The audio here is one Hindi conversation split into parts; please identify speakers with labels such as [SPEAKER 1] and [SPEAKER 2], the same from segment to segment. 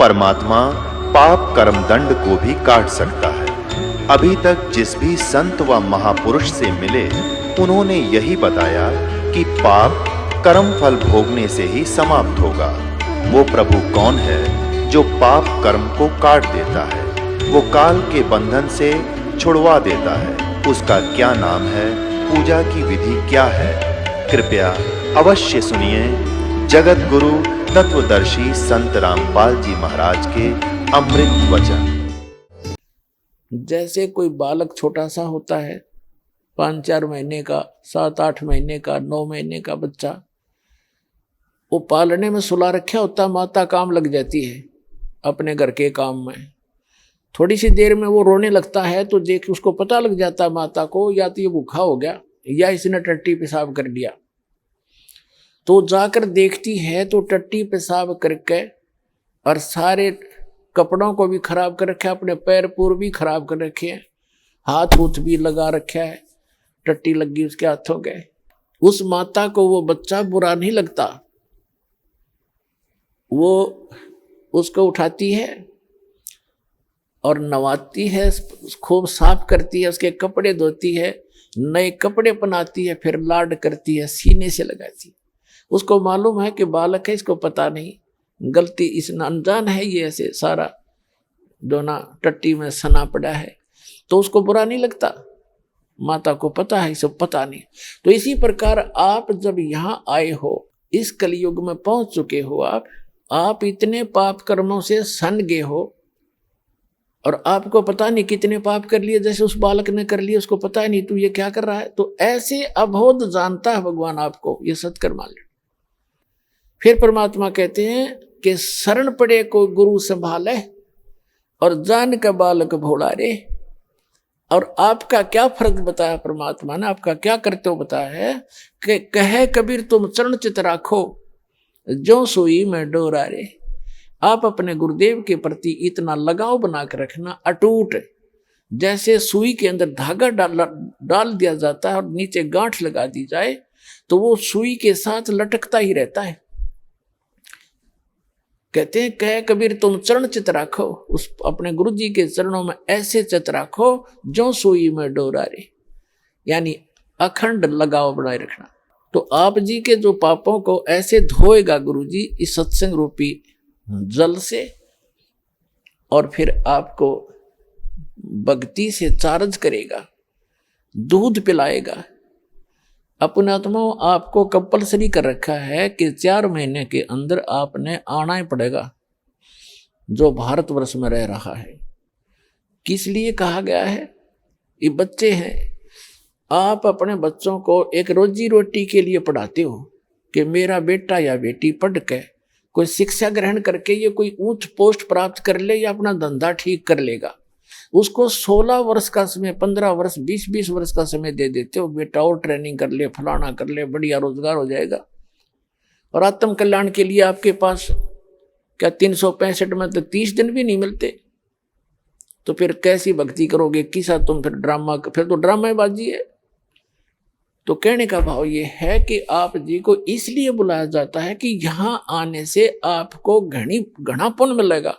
[SPEAKER 1] परमात्मा पाप कर्म दंड को भी काट सकता है। अभी तक जिस भी संत व महापुरुष से मिले, उन्होंने यही बताया कि पाप कर्म फल भोगने से ही समाप्त होगा। वो प्रभु कौन है जो पाप कर्म को काट देता है, वो काल के बंधन से छुड़वा देता है। उसका क्या नाम है, पूजा की विधि क्या है? कृपया अवश्य सुनिए जगत गुरु तत्वदर्शी संत रामपाल जी महाराज के अमृत वचन।
[SPEAKER 2] जैसे कोई बालक छोटा सा होता है, 5-4 महीने का, 7-8 महीने का, 9 महीने का बच्चा, वो पालने में सुला रखा होता, माता काम लग जाती है अपने घर के काम में। थोड़ी सी देर में वो रोने लगता है तो देख उसको पता लग जाता माता को, या तो ये भूखा हो गया या इसने टट्टी पेशाब कर दिया। तो जाकर देखती है तो टट्टी पेशाब करके और सारे कपड़ों को भी खराब कर रखा है, अपने पैर पूर भी खराब कर रखे हैं, हाथ हूथ भी लगा रखा है, टट्टी लगी उसके हाथों के। उस माता को वो बच्चा बुरा नहीं लगता, वो उसको उठाती है और नवाती है, खूब साफ करती है, उसके कपड़े धोती है, नए कपड़े पहनाती है, फिर लाड करती है, सीने से लगाती है। उसको मालूम है कि बालक है, इसको पता नहीं, गलती इस अनजान है, ये ऐसे सारा दोना टट्टी में सना पड़ा है, तो उसको बुरा नहीं लगता। माता को पता है, इसे पता नहीं। तो इसी प्रकार आप जब यहाँ आए हो, इस कलयुग में पहुंच चुके हो, आप इतने पाप कर्मों से सन गए हो और आपको पता नहीं कितने पाप कर लिए, जैसे उस बालक ने कर लिए, उसको पता ही नहीं तू ये क्या कर रहा है। तो ऐसे अबोध जानता है भगवान आपको, ये सत्कर मान लो। फिर परमात्मा कहते हैं कि शरण पड़े को गुरु संभाले और जान का बालक भोला रे। और आपका क्या फर्क बताया परमात्मा ने, आपका क्या करते हो बताया है कि कहे कबीर तुम चरण चित राखो जो सुई में डोरा रे। आप अपने गुरुदेव के प्रति इतना लगाव बना कर रखना अटूट, जैसे सुई के अंदर धागा डाल दिया जाता है और नीचे गांठ लगा दी जाए तो वो सुई के साथ लटकता ही रहता है। कहते हैं कहे कबीर तुम चरण चित राखो, उस अपने गुरु जी के चरणों में ऐसे चित राखो जो सुई में डोरा रे, यानी अखंड लगाव बनाए रखना। तो आप जी के जो पापों को ऐसे धोएगा गुरु जी इस सत्संग रूपी जल से, और फिर आपको भक्ति से चार्ज करेगा, दूध पिलाएगा। अपने आत्माओं आपको कंपलसरी कर रखा है कि 4 महीने के अंदर आपने आना ही पड़ेगा जो भारतवर्ष में रह रहा है। किस लिए कहा गया है? ये बच्चे हैं, आप अपने बच्चों को एक रोजी रोटी के लिए पढ़ाते हो कि मेरा बेटा या बेटी पढ़ के कोई शिक्षा ग्रहण करके ये कोई ऊंच पोस्ट प्राप्त कर ले या अपना धंधा ठीक कर लेगा। उसको 16 वर्ष का समय, 15 वर्ष, 20-20 वर्ष का समय दे देते हो, बेटा और ट्रेनिंग कर ले, फलाना कर ले, बढ़िया रोजगार हो जाएगा। और आत्म कल्याण के लिए आपके पास क्या 365 में तो 30 दिन भी नहीं मिलते, तो फिर कैसी भक्ति करोगे? किसा तुम फिर ड्रामा, फिर तो ड्रामेबाजी है। तो कहने का भाव ये है कि आप जी को इसलिए बुलाया जाता है कि यहाँ आने से आपको घना पुण्य मिलेगा,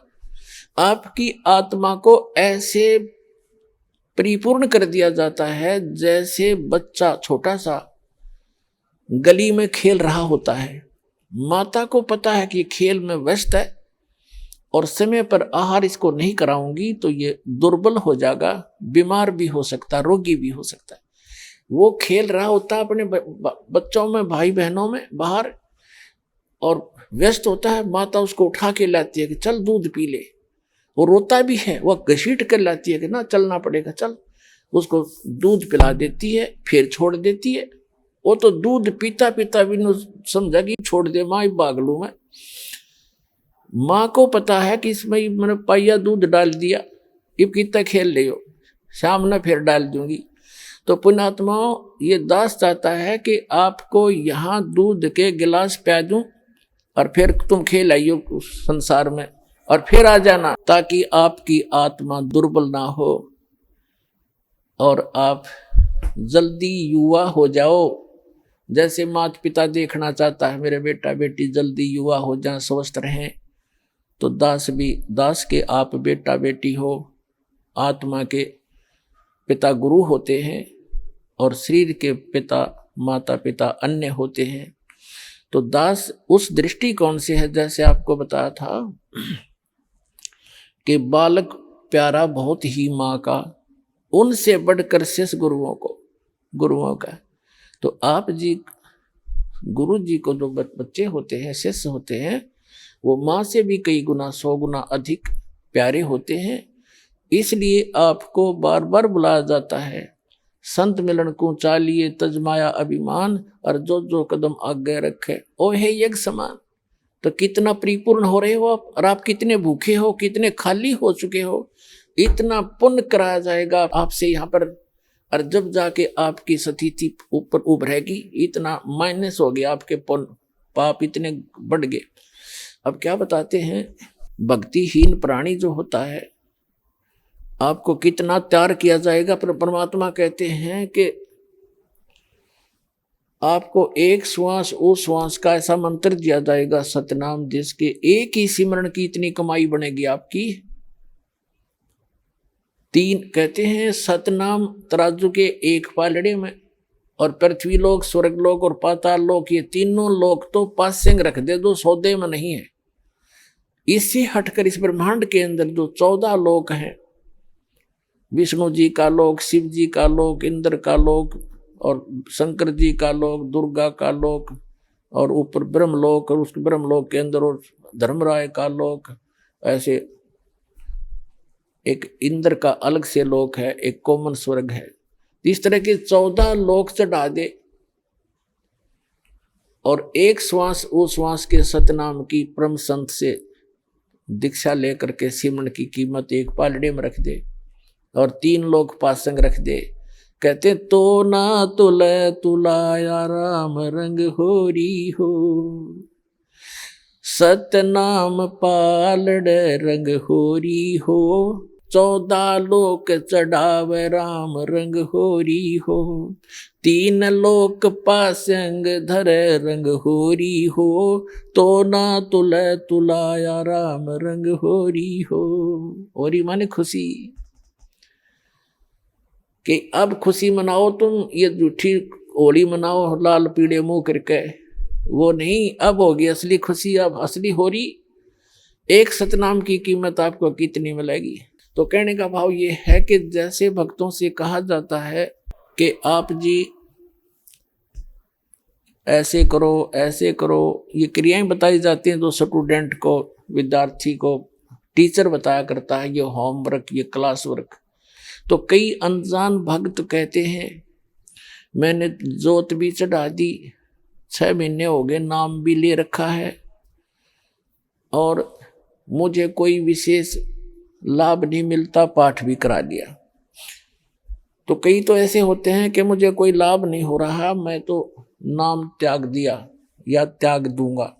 [SPEAKER 2] आपकी आत्मा को ऐसे परिपूर्ण कर दिया जाता है जैसे बच्चा छोटा सा गली में खेल रहा होता है। माता को पता है कि खेल में व्यस्त है और समय पर आहार इसको नहीं कराऊंगी तो ये दुर्बल हो जाएगा, बीमार भी हो सकता, रोगी भी हो सकता है। वो खेल रहा होता है अपने बच्चों में, भाई बहनों में बाहर, और व्यस्त होता है। माता उसको उठा के लाती है कि चल दूध पी ले, वो रोता भी है, वह घसीट कर लाती है कि ना चलना पड़ेगा चल, उसको दूध पिला देती है, फिर छोड़ देती है। वो तो दूध पीता पीता भी समझा कि छोड़ दे माँ, बागलू में। माँ को पता है कि इसमें मैंने पाइया दूध डाल दिया, अब कितना खेल ले हो, शाम में फिर डाल दूंगी। तो पुण्यात्माओं, ये दास चाहता है कि आपको यहाँ दूध के गिलास पिला दूं और फिर तुम खेल आइयो उस संसार में और फिर आ जाना, ताकि आपकी आत्मा दुर्बल ना हो और आप जल्दी युवा हो जाओ। जैसे माता पिता देखना चाहता है मेरे बेटा बेटी जल्दी युवा हो जाए, स्वस्थ रहें, तो दास के आप बेटा बेटी हो, आत्मा के पिता गुरु होते हैं और शरीर के पिता माता पिता अन्य होते हैं। तो दास उस दृष्टिकोण से है, जैसे आपको बताया था कि बालक प्यारा बहुत ही माँ का, उनसे बढ़कर शिष्य गुरुओं का। तो आप जी गुरु जी को जो बच्चे होते हैं, शिष्य होते हैं, वो माँ से भी कई गुना 100 गुना अधिक प्यारे होते हैं। इसलिए आपको बार बार बुलाया जाता है, संत मिलन को चालिए तजमाया अभिमान, और जो कदम आगे रखे ओ है यज्ञ समान। तो कितना परिपूर्ण हो रहे हो आप, और आप कितने भूखे हो, कितने खाली हो चुके हो, इतना पुण्य कराया जाएगा आपसे यहाँ पर। और जब जाके आपकी स्थिति ऊपर उभरेगी, इतना माइनस हो गया, आपके पुण्य पाप इतने बढ़ गए। अब क्या बताते हैं, भक्तिहीन प्राणी जो होता है, आपको कितना त्याग किया जाएगा। पर परमात्मा कहते हैं कि आपको एक श्वास उस श्वास का ऐसा मंत्र दिया जाएगा, सतनाम, जिसके एक ही सिमरण की इतनी कमाई बनेगी आपकी। 3 कहते हैं सतनाम तराजू के एक पालड़े में, और पृथ्वी लोक, स्वर्ग लोक और पाताल लोक, ये तीनों लोक तो पासेंग रख दे, जो सौदे में नहीं है। इससे हटकर इस ब्रह्मांड के अंदर जो 14 लोक हैं, विष्णु जी का लोक, शिव जी का लोक, इंद्र का लोक, और शंकर जी का लोक, दुर्गा का लोक, और ऊपर ब्रह्मलोक, और उस ब्रह्मलोक के अंदर और धर्मराय का लोक, ऐसे एक इंद्र का अलग से लोक है, एक कॉमन स्वर्ग है। इस तरह के 14 लोक चढ़ा दे, और एक श्वास उस श्वास के सतनाम की परम संत से दीक्षा लेकर के सिमरण की कीमत एक पालड़े में रख दे, और 3 लोक पासंग रख दे। कहते तो ना तुलाया राम रंग होरी हो, सतनाम पालड़ रंग होरी हो, 14 लोक चढ़ावे राम रंग होरी हो, 3 लोक पासंग धर रंग होरी हो, तो ना तुलाया राम रंग होरी हो। होरी माने खुशी, कि अब खुशी मनाओ तुम, ये झूठी होली मनाओ लाल पीड़े मुंह करके, वो नहीं, अब होगी असली खुशी, अब असली होरी। एक सतनाम की कीमत आपको कितनी मिलेगी। तो कहने का भाव ये है कि जैसे भक्तों से कहा जाता है कि आप जी ऐसे करो ऐसे करो, ये क्रियाएं बताई जाती हैं, जो स्टूडेंट को, विद्यार्थी को टीचर बताया करता है, ये होमवर्क, ये क्लास वर्क। तो कई अनजान भक्त कहते हैं मैंने जोत भी चढ़ा दी, 6 महीने हो गए, नाम भी ले रखा है, और मुझे कोई विशेष लाभ नहीं मिलता, पाठ भी करा दिया। तो कई तो ऐसे होते हैं कि मुझे कोई लाभ नहीं हो रहा, मैं तो नाम त्याग दिया या त्याग दूंगा।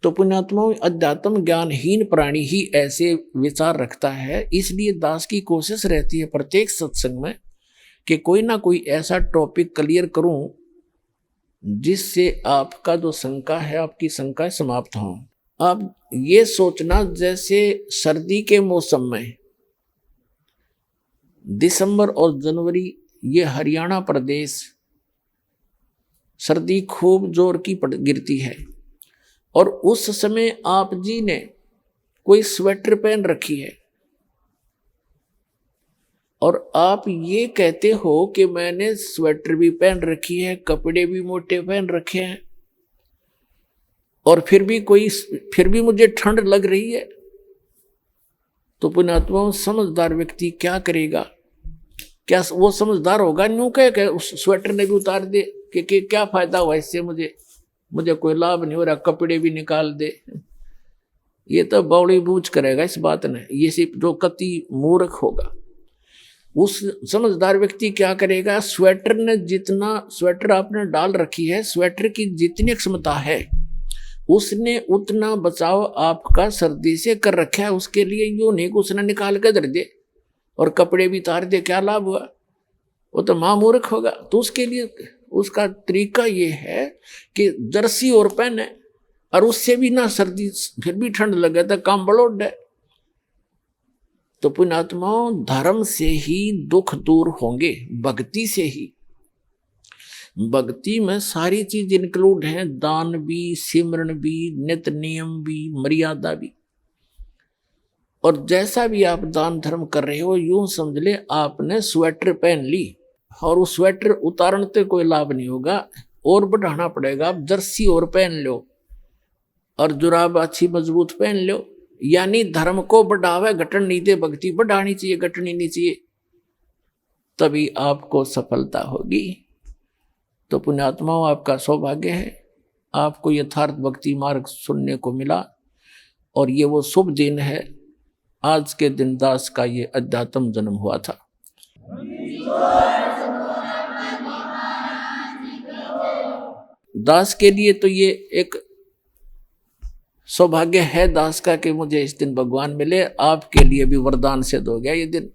[SPEAKER 2] तो पुण्यात्माओं, अध्यात्म ज्ञानहीन प्राणी ही ऐसे विचार रखता है। इसलिए दास की कोशिश रहती है प्रत्येक सत्संग में कि कोई ना कोई ऐसा टॉपिक क्लियर करूं जिससे आपका जो शंका है, आपकी शंका समाप्त हो। अब ये सोचना, जैसे सर्दी के मौसम में दिसंबर और जनवरी, ये हरियाणा प्रदेश सर्दी खूब जोर की गिरती है, और उस समय आप जी ने कोई स्वेटर पहन रखी है, और आप ये कहते हो कि मैंने स्वेटर भी पहन रखी है, कपड़े भी मोटे पहन रखे हैं, और फिर भी मुझे ठंड लग रही है। तो पुण्यात्माओं, समझदार व्यक्ति क्या करेगा? क्या वो समझदार होगा? न्यू कह उस स्वेटर ने भी उतार दे कि क्या फायदा हुआ इससे, मुझे कोई लाभ नहीं हो रहा, कपड़े भी निकाल दे। ये तो बौड़ी बूझ करेगा इस बात ने, ये सिर्फ जो कति मूर्ख होगा। उस समझदार व्यक्ति क्या करेगा? स्वेटर आपने डाल रखी है, स्वेटर की जितनी क्षमता है उसने उतना बचाव आपका सर्दी से कर रखा है। उसके लिए यूं नहीं उसने निकाल कर धर दे और कपड़े भी उतार दे, क्या लाभ हुआ? वो तो महामूर्ख होगा। तो उसके लिए उसका तरीका ये है कि जर्सी और पहने, और उससे भी ना सर्दी, फिर भी ठंड लगे तो काम बड़ो है। तो पुण्यात्माओं, धर्म से ही दुख दूर होंगे, भक्ति से ही। भक्ति में सारी चीज इंक्लूड है, दान भी, सिमरन भी, नित्य नियम भी, मर्यादा भी। और जैसा भी आप दान धर्म कर रहे हो, यूं समझ ले आपने स्वेटर पहन ली और उस स्वेटर उतारने से कोई लाभ नहीं होगा, और बढ़ाना पड़ेगा। आप जर्सी और पहन लो और जुराब अच्छी मजबूत पहन लो, यानी धर्म को बढ़ावे, घटन नहीं दे। भक्ति बढ़ानी चाहिए, घटनी नहीं चाहिए, तभी आपको सफलता होगी। तो पुण्यात्माओं, आपका सौभाग्य है, आपको यथार्थ भक्ति मार्ग सुनने को मिला। और ये वो शुभ दिन है, आज के दिन दास का ये अध्यात्म जन्म हुआ था। दास के लिए तो ये एक सौभाग्य है दास का कि मुझे इस दिन भगवान मिले। आपके लिए भी वरदान सिद्ध हो गया ये दिन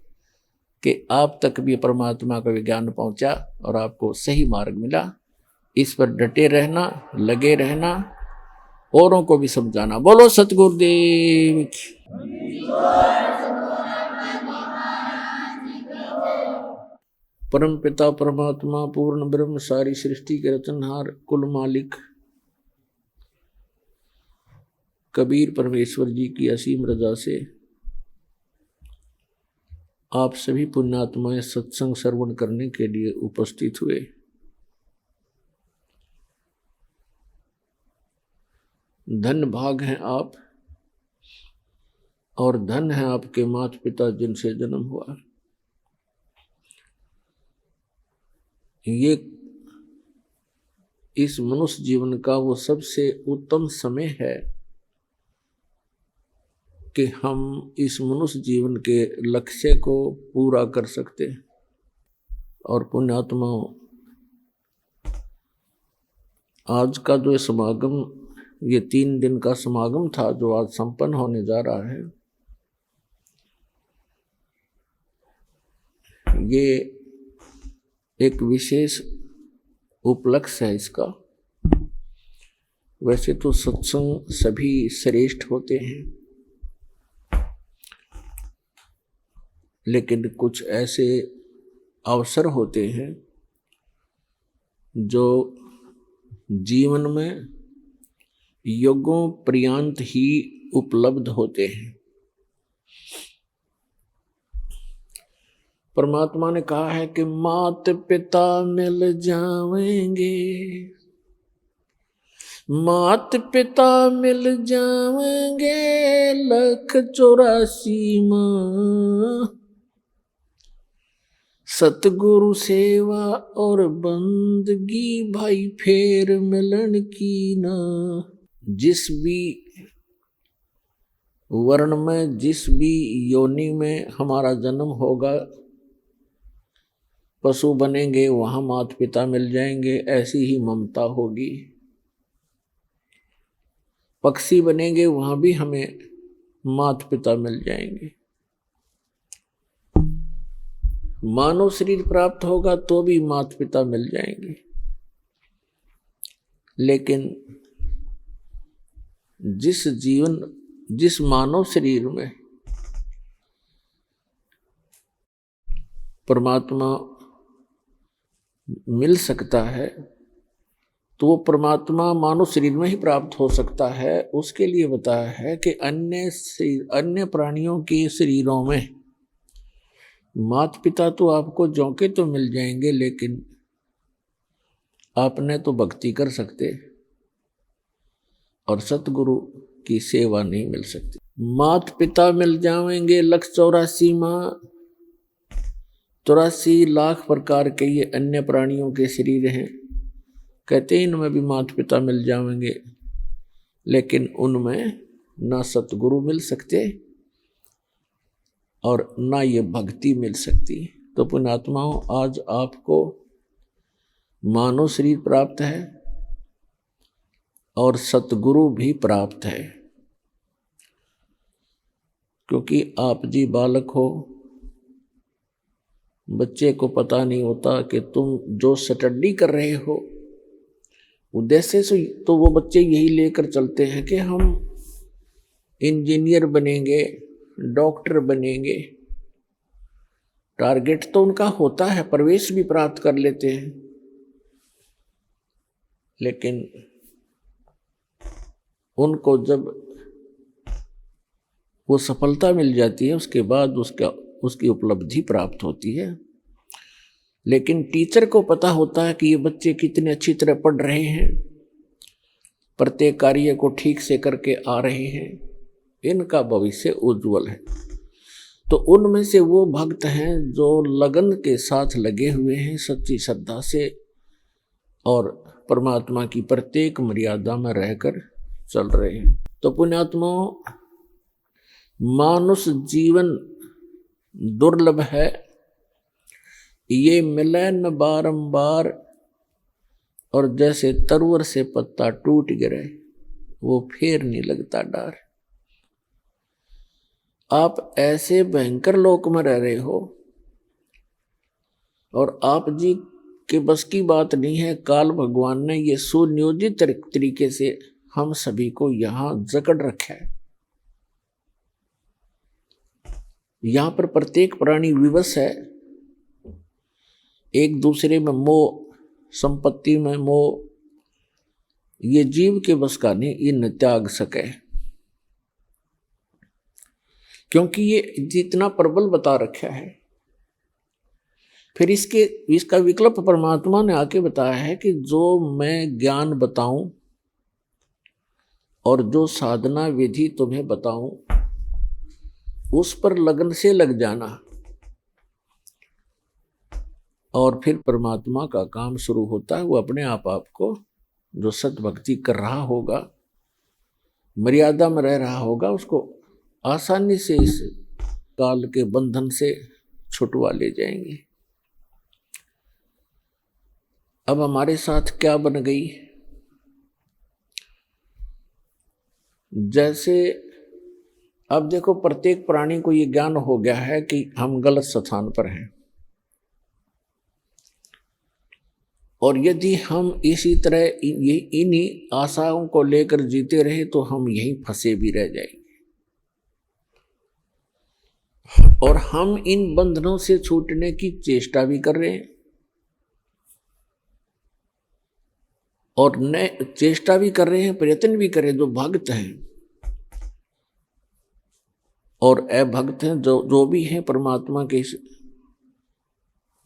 [SPEAKER 2] कि आप तक भी परमात्मा का विज्ञान पहुंचा और आपको सही मार्ग मिला। इस पर डटे रहना, लगे रहना, औरों को भी समझाना। बोलो सतगुरुदेव की। परम पिता परमात्मा पूर्ण ब्रह्म सारी सृष्टि के रचनहार कुल मालिक कबीर परमेश्वर जी की असीम रजा से आप सभी पुण्यात्माएं सत्संग श्रवण करने के लिए उपस्थित हुए। धन भाग हैं आप, और धन है आपके माता पिता जिनसे जन्म हुआ। ये इस मनुष्य जीवन का वो सबसे उत्तम समय है कि हम इस मनुष्य जीवन के लक्ष्य को पूरा कर सकते हैं। और पुण्यात्माओं, आज का जो समागम, ये 3 दिन का समागम था जो आज संपन्न होने जा रहा है, ये एक विशेष उपलक्ष्य है इसका। वैसे तो सत्संग सभी श्रेष्ठ होते हैं, लेकिन कुछ ऐसे अवसर होते हैं जो जीवन में युगों पर्यंत ही उपलब्ध होते हैं। परमात्मा ने कहा है कि मात पिता मिल जाएंगे, मात पिता मिल जाएंगे, 184 माँ, सतगुरु सेवा और बंदगी भाई फेर मिलन की ना। जिस भी वर्ण में, जिस भी योनि में हमारा जन्म होगा, पशु बनेंगे वहां माता पिता मिल जाएंगे, ऐसी ही ममता होगी। पक्षी बनेंगे वहां भी हमें माता पिता मिल जाएंगे। मानव शरीर प्राप्त होगा तो भी माता पिता मिल जाएंगे। लेकिन जिस मानव शरीर में परमात्मा मिल सकता है, तो वो परमात्मा मानव शरीर में ही प्राप्त हो सकता है। उसके लिए बताया है कि अन्य प्राणियों के शरीरों में माता पिता तो आपको जौके तो मिल जाएंगे, लेकिन आपने तो भक्ति कर सकते और सतगुरु की सेवा नहीं मिल सकती। माता पिता मिल जाएंगे, 184 माँ, 84 लाख प्रकार के ये अन्य प्राणियों के शरीर हैं। कहते हैं इनमें भी माता पिता मिल जाएंगे, लेकिन उनमें ना सतगुरु मिल सकते और ना ये भक्ति मिल सकती। तो पुण्यात्माओं, आज आपको मानव शरीर प्राप्त है और सतगुरु भी प्राप्त है, क्योंकि आप जी बालक हो। बच्चे को पता नहीं होता कि तुम जो स्टडी कर रहे हो उद्देश्य से तो वो बच्चे यही लेकर चलते हैं कि हम इंजीनियर बनेंगे, डॉक्टर बनेंगे। टारगेट तो उनका होता है, प्रवेश भी प्राप्त कर लेते हैं, लेकिन उनको जब वो सफलता मिल जाती है उसके बाद उसकी उपलब्धि प्राप्त होती है। लेकिन टीचर को पता होता है कि ये बच्चे कितने अच्छी तरह पढ़ रहे हैं, प्रत्येक कार्य को ठीक से करके आ रहे हैं, इनका भविष्य उज्जवल है। तो उनमें से वो भक्त हैं जो लगन के साथ लगे हुए हैं, सच्ची श्रद्धा से, और परमात्मा की प्रत्येक मर्यादा में रहकर चल रहे हैं। तो पुण्यात्मा, मानुष जीवन दुर्लभ है, ये मिले न बारंबार, और जैसे तरुवर से पत्ता टूट गिरे वो फिर नहीं लगता डार। आप ऐसे भयंकर लोक में रह रहे हो और आप जी के बस की बात नहीं है। काल भगवान ने ये सुनियोजित तरीके से हम सभी को यहां जकड़ रखा है। यहां पर प्रत्येक प्राणी विवश है, एक दूसरे में मोह, संपत्ति में मोह, ये जीव के बस का नहीं, ये न त्याग सके, क्योंकि ये जितना प्रबल बता रखा है। फिर इसका विकल्प परमात्मा ने आके बताया है कि जो मैं ज्ञान बताऊं और जो साधना विधि तुम्हें बताऊं, उस पर लगन से लग जाना, और फिर परमात्मा का काम शुरू होता है। वो अपने आप आपको, जो सत भक्ति कर रहा होगा, मर्यादा में रह रहा होगा, उसको आसानी से इस काल के बंधन से छुटवा ले जाएंगे। अब हमारे साथ क्या बन गई, जैसे अब देखो प्रत्येक प्राणी को ये ज्ञान हो गया है कि हम गलत स्थान पर हैं, और यदि हम इसी तरह इन्हीं आशाओं को लेकर जीते रहे तो हम यहीं फंसे भी रह जाएंगे, और हम इन बंधनों से छूटने की चेष्टा भी कर रहे हैं, और नए चेष्टा भी कर रहे हैं, प्रयत्न भी करें, जो भक्त हैं और अभक्त हैं, जो भी हैं परमात्मा के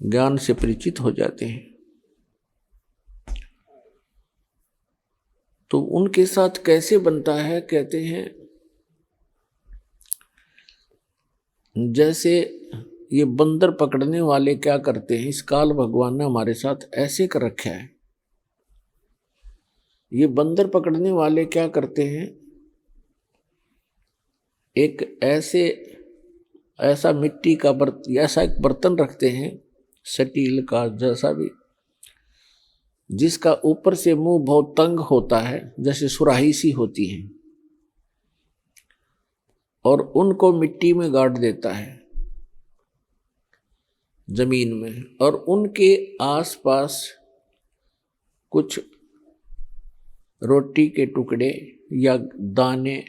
[SPEAKER 2] ज्ञान से परिचित हो जाते हैं। तो उनके साथ कैसे बनता है, कहते हैं जैसे ये बंदर पकड़ने वाले क्या करते हैं, इस काल भगवान ने हमारे साथ ऐसे कर रखा है। ये बंदर पकड़ने वाले क्या करते हैं, एक ऐसा मिट्टी का ऐसा एक बर्तन रखते हैं, स्टील का जैसा भी, जिसका ऊपर से मुंह बहुत तंग होता है, जैसे सुराही सी होती है, और उनको मिट्टी में गाड़ देता है, जमीन में, और उनके आसपास कुछ रोटी के टुकड़े या दाने,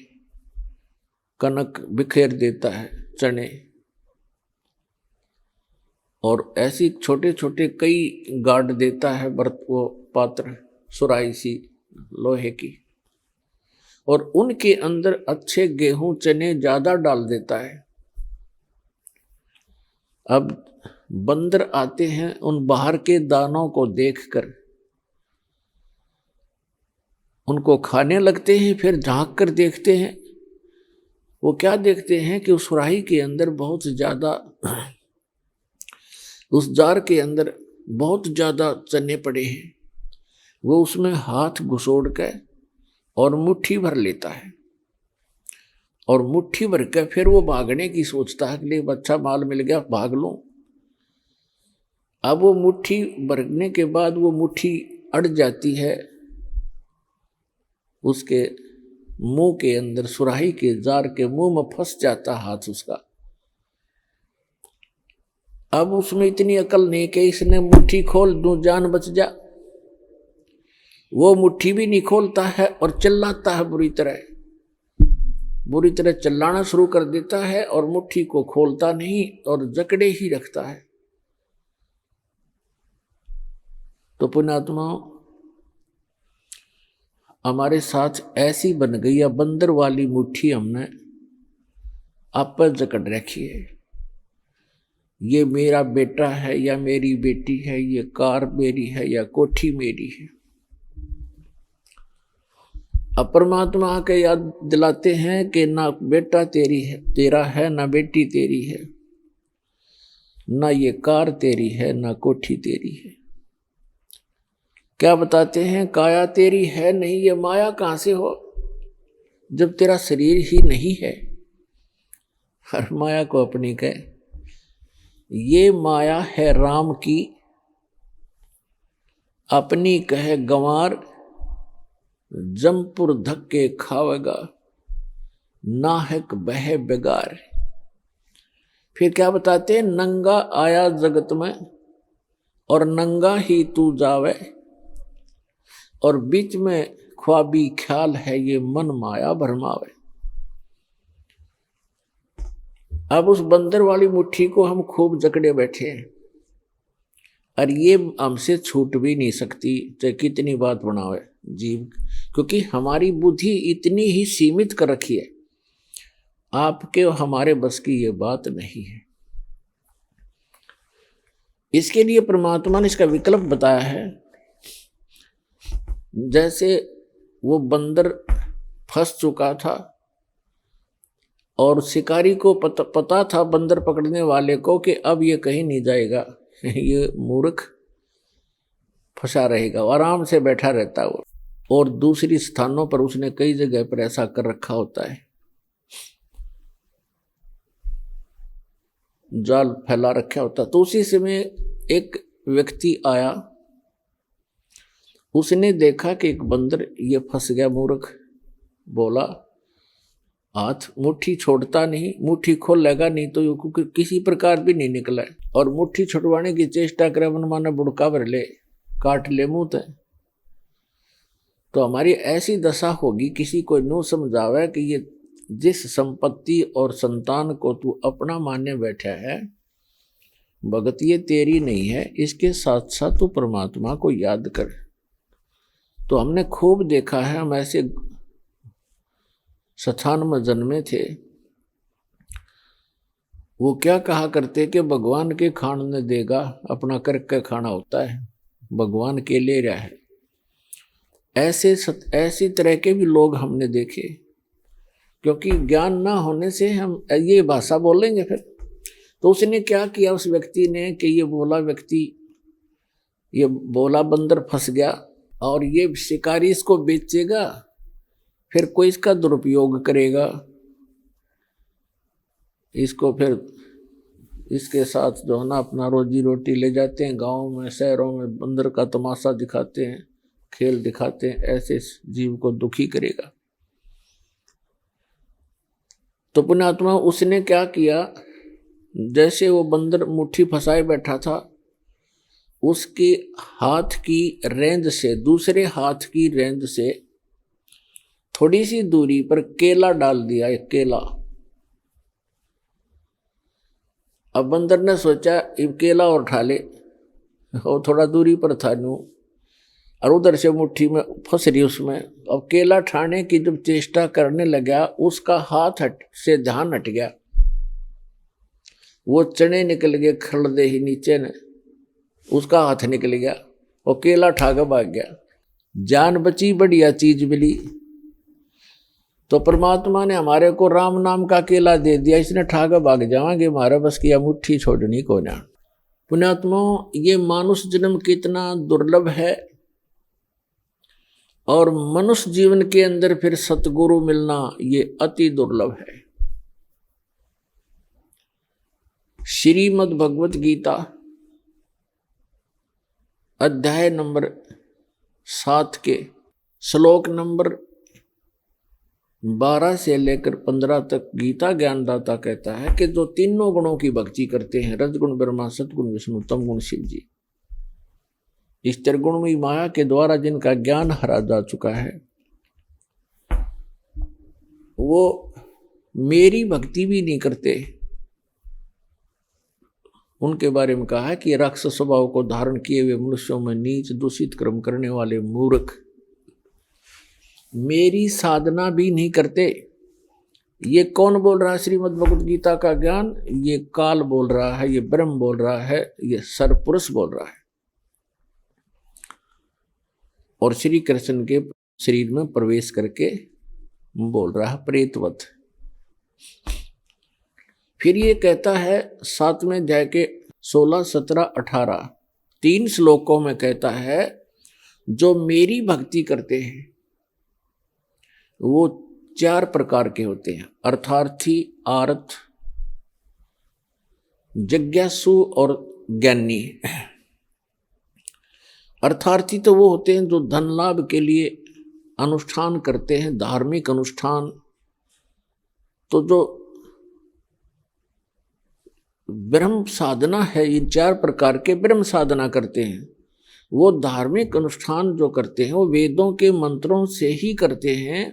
[SPEAKER 2] कनक बिखेर देता है, चने, और ऐसी छोटे छोटे कई गाड़ देता है वो पात्र, सुराही सी लोहे की, और उनके अंदर अच्छे गेहूं चने ज्यादा डाल देता है। अब बंदर आते हैं, उन बाहर के दानों को देखकर उनको खाने लगते हैं, फिर झांक कर देखते हैं, वो क्या देखते हैं कि उस सुराही के अंदर बहुत ज्यादा, उस जार के अंदर बहुत ज्यादा चने पड़े हैं। वो उसमें हाथ घुसोड़ कर और मुट्ठी भर लेता है, और मुट्ठी भर कर फिर वो भागने की सोचता है कि अच्छा माल मिल गया, भाग लूं। अब वो मुट्ठी भरने के बाद वो मुट्ठी अड़ जाती है उसके मुंह के अंदर, सुराही के जार के मुंह में फंस जाता हाथ उसका। अब उसमें इतनी अकल नहीं कि इसने मुट्ठी खोल दूं, जान बच जा, वो मुट्ठी भी नहीं खोलता है और चिल्लाता है बुरी तरह चिल्लाना शुरू कर देता है और मुट्ठी को खोलता नहीं और जकड़े ही रखता है। तो पुण्यात्मा, हमारे साथ ऐसी बन गई या बंदर वाली मुट्ठी हमने आप पर जकड़ रखी है। ये मेरा बेटा है या मेरी बेटी है, ये कार मेरी है या कोठी मेरी है। अब परमात्मा आके याद दिलाते हैं कि ना बेटा तेरा है, ना बेटी तेरी है, ना ये कार तेरी है, ना कोठी तेरी है। क्या बताते हैं? काया तेरी है नहीं, ये माया कहां से हो जब तेरा शरीर ही नहीं है। हर माया को अपनी कहे, ये माया है राम की, अपनी कहे गंवार, जमपुर धक्के खावेगा, नाहक बह बेगार। फिर क्या बताते हैं? नंगा आया जगत में और नंगा ही तू जावे, और बीच में ख्वाबी ख्याल है ये मन माया भरमावे। अब उस बंदर वाली मुट्ठी को हम खूब जकड़े बैठे हैं और ये हमसे छूट भी नहीं सकती, चाहे कितनी बात बनावे जीव, क्योंकि हमारी बुद्धि इतनी ही सीमित कर रखी है। आपके हमारे बस की ये बात नहीं है। इसके लिए परमात्मा ने इसका विकल्प बताया है। जैसे वो बंदर फंस चुका था और शिकारी को पता था, बंदर पकड़ने वाले को, कि अब ये कहीं नहीं जाएगा, ये मूर्ख फंसा रहेगा, आराम से बैठा रहता है वो। और दूसरी स्थानों पर उसने कई जगह पर ऐसा कर रखा होता है, जाल फैला रखा होता। तो उसी समय एक व्यक्ति आया, उसने देखा कि एक बंदर ये फंस गया, मूर्ख। बोला, हाथ मुट्ठी छोड़ता नहीं, मुट्ठी खोल लेगा नहीं तो ये किसी प्रकार भी नहीं निकला है, और मुट्ठी छुड़वाने की चेष्टा करे, मन माना बुड़का भर ले, काट ले मुंह ते। तो हमारी ऐसी दशा होगी, किसी को नो समझावे कि ये जिस संपत्ति और संतान को तू अपना मानने बैठा है, भगत ये तेरी नहीं है, इसके साथ साथ तू परमात्मा को याद कर। तो हमने खूब देखा है, हम ऐसे स्थान में जन्मे थे, वो क्या कहा करते कि भगवान के खान ने देगा, अपना करके खाना होता है, भगवान के ले रहा है। ऐसी तरह के भी लोग हमने देखे, क्योंकि ज्ञान ना होने से हम ये भाषा बोलेंगे फिर। तो उसने क्या किया उस व्यक्ति ने कि ये बोला बंदर फंस गया और ये शिकारी इसको बेचेगा, फिर कोई इसका दुरुपयोग करेगा, इसको फिर इसके साथ जो है ना अपना रोजी रोटी ले जाते हैं, गाँव में शहरों में बंदर का तमाशा दिखाते हैं, खेल दिखाते हैं, ऐसे जीव को दुखी करेगा। तो पुण्यात्मा, उसने क्या किया, जैसे वो बंदर मुट्ठी फंसाए बैठा था, उसके हाथ की रेंज से, दूसरे हाथ की रेंज से थोड़ी सी दूरी पर केला डाल दिया, एक केला। अब बंदर ने सोचा केला और उठा ले, और थोड़ा दूरी पर था न्यू, और उधर से मुट्ठी में फंस रही उसमें। अब केला ठाने की जब चेष्टा करने लगा, उसका हाथ से ध्यान हट गया, वो चने निकल गए, खड़दे ही नीचे ने उसका हाथ निकल गया और केला ठाकर भाग गया। जान बची, बढ़िया चीज मिली। तो परमात्मा ने हमारे को राम नाम का केला दे दिया, इसने ठाकर भाग जाएंगे, हमारा बस किया मुट्ठी छोड़नी को ना। पुण्यात्मा, ये मानुष जन्म कितना दुर्लभ है, और मनुष्य जीवन के अंदर फिर सतगुरु मिलना ये अति दुर्लभ है। श्रीमद् भगवत गीता अध्याय नंबर 7 के श्लोक नंबर 12 से लेकर 15 तक गीता ज्ञानदाता कहता है कि जो तीनों गुणों की भक्ति करते हैं, रजगुण ब्रह्मा, सतगुण विष्णु, तमगुण शिव जी, इस त्रिगुणमयी माया के द्वारा जिनका ज्ञान हरा जा चुका है, वो मेरी भक्ति भी नहीं करते। उनके बारे में कहा है कि राक्षस स्वभाव को धारण किए हुए मनुष्यों में नीच दूषित कर्म करने वाले मूर्ख मेरी साधना भी नहीं करते। ये कौन बोल रहा है? श्रीमद् भगवद गीता का ज्ञान ये काल बोल रहा है, ये ब्रह्म बोल रहा है, ये सरपुरुष बोल रहा है, और श्री कृष्ण के शरीर में प्रवेश करके बोल रहा है प्रेतवत। फिर ये कहता है 7वें अध्याय के 16, 17, 18 3 श्लोकों में कहता है जो मेरी भक्ति करते हैं वो 4 प्रकार के होते हैं, अर्थार्थी, आर्थ, जिज्ञासु और ज्ञानी। अर्थार्थी तो वो होते हैं जो धन लाभ के लिए अनुष्ठान करते हैं, धार्मिक अनुष्ठान। तो जो ब्रह्म साधना है, इन 4 प्रकार के ब्रह्म साधना करते हैं, वो धार्मिक अनुष्ठान जो करते हैं वो वेदों के मंत्रों से ही करते हैं,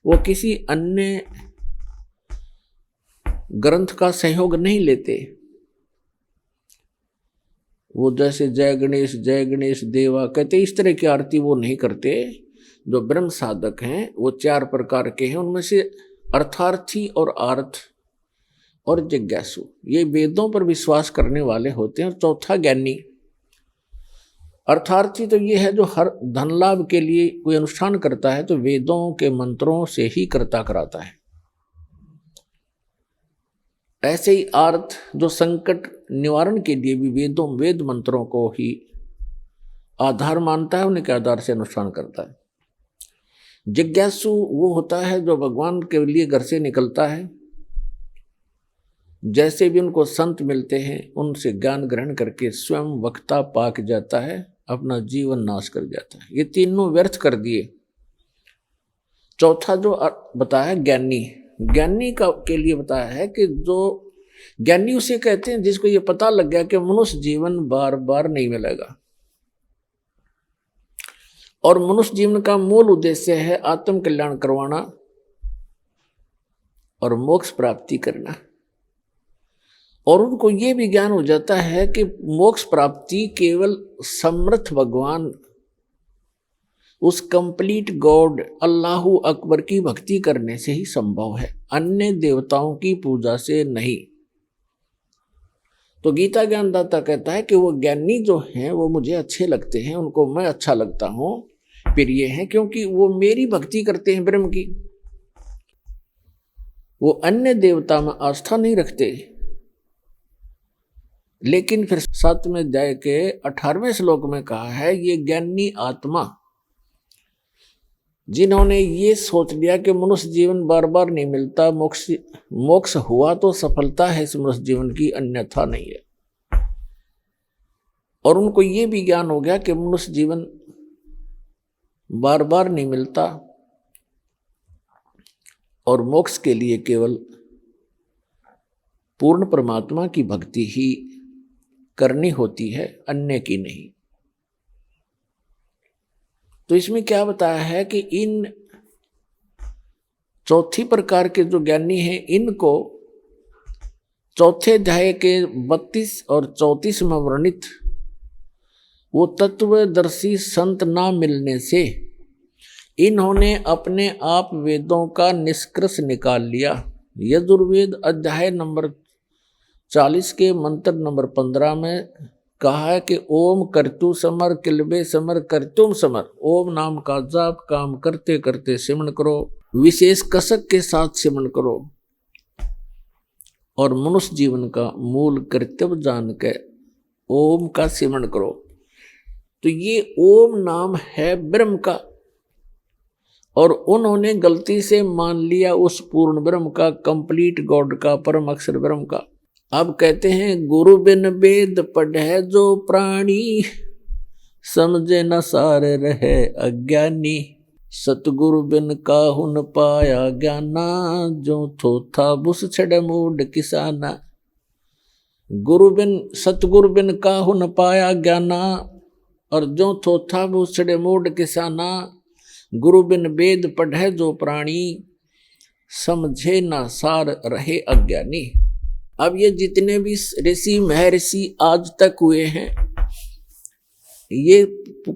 [SPEAKER 2] वो किसी अन्य ग्रंथ का सहयोग नहीं लेते। वो जैसे जय गणेश देवा कहते इस तरह की आरती वो नहीं करते। जो ब्रह्म साधक हैं वो 4 प्रकार के हैं, उनमें से अर्थार्थी और आर्थ और जिज्ञासु ये वेदों पर विश्वास करने वाले होते हैं। और चौथा ज्ञानी। अर्थार्थी तो ये है जो हर धन लाभ के लिए कोई अनुष्ठान करता है तो वेदों के मंत्रों से ही करता कराता है। ऐसे ही आर्थ जो संकट निवारण के लिए भी वेद मंत्रों को ही आधार मानता है, उनके आधार से अनुष्ठान करता है। जिज्ञासु वो होता है जो भगवान के लिए घर से निकलता है, जैसे भी उनको संत मिलते हैं उनसे ज्ञान ग्रहण करके स्वयं वक्ता पाक जाता है, अपना जीवन नाश कर जाता है। ये तीनों व्यर्थ कर दिए। चौथा जो बताया ज्ञानी, ज्ञानी का के लिए बताया है कि जो ज्ञानी उसे कहते हैं जिसको ये पता लग गया कि मनुष्य जीवन बार बार नहीं मिलेगा और मनुष्य जीवन का मूल उद्देश्य है आत्म कल्याण करवाना और मोक्ष प्राप्ति करना। और उनको ये भी ज्ञान हो जाता है कि मोक्ष प्राप्ति केवल समर्थ भगवान, उस कंप्लीट गॉड अल्लाहु अकबर की भक्ति करने से ही संभव है, अन्य देवताओं की पूजा से नहीं। तो गीता ज्ञानदाता कहता है कि वो ज्ञानी जो हैं वो मुझे अच्छे लगते हैं, उनको मैं अच्छा लगता हूं। फिर ये है क्योंकि वो मेरी भक्ति करते हैं ब्रह्म की, वो अन्य देवता में आस्था नहीं रखते। लेकिन फिर 7वें अध्याय के 18वें श्लोक में कहा है ये ज्ञानी आत्मा जिन्होंने ये सोच लिया कि मनुष्य जीवन बार बार नहीं मिलता, मोक्ष हुआ तो सफलता है इस मनुष्य जीवन की, अन्यथा नहीं है। और उनको ये भी ज्ञान हो गया कि मनुष्य जीवन बार बार नहीं मिलता और मोक्ष के लिए केवल पूर्ण परमात्मा की भक्ति ही करनी होती है, अन्य की नहीं। तो इसमें क्या बताया है कि इन चौथी प्रकार के जो ज्ञानी हैं इनको चौथे अध्याय के 32 और 34 में वर्णित वो तत्वदर्शी संत ना मिलने से इन्होंने अपने आप वेदों का निष्कर्ष निकाल लिया। यजुर्वेद अध्याय नंबर 40 के मंत्र नंबर 15 में कहा है कि ओम कर्तु समर किलबे समर कर्तुम समर। ओम नाम का जाप काम करते करते सिमरण करो, विशेष कसक के साथ सिमरण करो और मनुष्य जीवन का मूल कर्तव्य जान के ओम का सिमरण करो। तो ये ओम नाम है ब्रह्म का और उन्होंने गलती से मान लिया उस पूर्ण ब्रह्म का, कंप्लीट गॉड का, परम अक्षर ब्रह्म का। अब कहते हैं गुरु बिन वेद पढ़े जो प्राणी, समझे न सार रहे अज्ञानी। सतगुरु बिन काहु न पाया ज्ञाना, जो थोथा बुस छड़ मूड किसाना। सतगुरु बिन काहु न पाया ज्ञाना, और जो थोथा भूसड़े मूड किसाना, गुरु बिन वेद पढ़े जो प्राणी, समझे ना सार रहे अज्ञानी। अब ये जितने भी ऋषि महर्षि आज तक हुए हैं, ये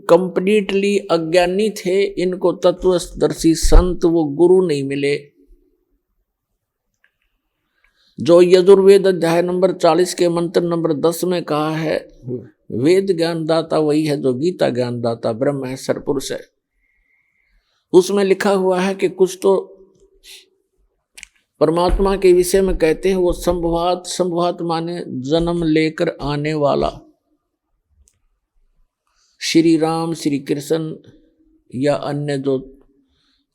[SPEAKER 2] कंप्लीटली अज्ञानी थे। इनको तत्वदर्शी संत वो गुरु नहीं मिले। जो यजुर्वेद अध्याय नंबर 40 के मंत्र नंबर 10 में कहा है, वेद ज्ञान दाता वही है जो गीता ज्ञान दाता ब्रह्म है, सरपुरुष है। उसमें लिखा हुआ है कि कुछ तो परमात्मा के विषय में कहते हैं, वो संभवात, संभवात माने जन्म लेकर आने वाला। श्री राम, श्री कृष्ण या अन्य जो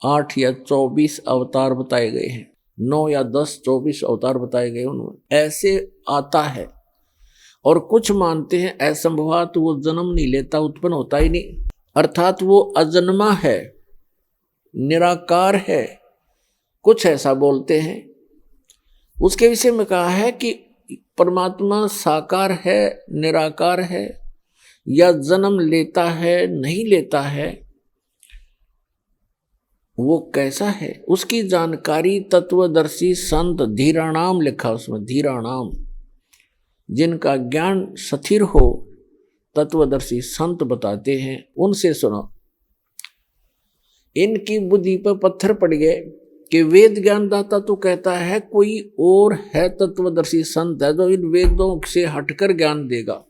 [SPEAKER 2] 8 या 24 अवतार बताए गए हैं, 9 या 10, 24 अवतार बताए गए, उनमें ऐसे आता है। और कुछ मानते हैं असंभवात, वो जन्म नहीं लेता, उत्पन्न होता ही नहीं, अर्थात वो अजन्मा है, निराकार है, कुछ ऐसा बोलते हैं। उसके विषय में कहा है कि परमात्मा साकार है, निराकार है, या जन्म लेता है, नहीं लेता है, वो कैसा है, उसकी जानकारी तत्वदर्शी संत धीराणाम लिखा उसमें, धीराणाम, जिनका ज्ञान स्थिर हो, तत्वदर्शी संत बताते हैं, उनसे सुनो। इनकी बुद्धि पर पत्थर पड़ गए कि वेद ज्ञान दाता तो कहता है कोई और है, तत्वदर्शी संत है जो इन वेदों से हटकर ज्ञान देगा।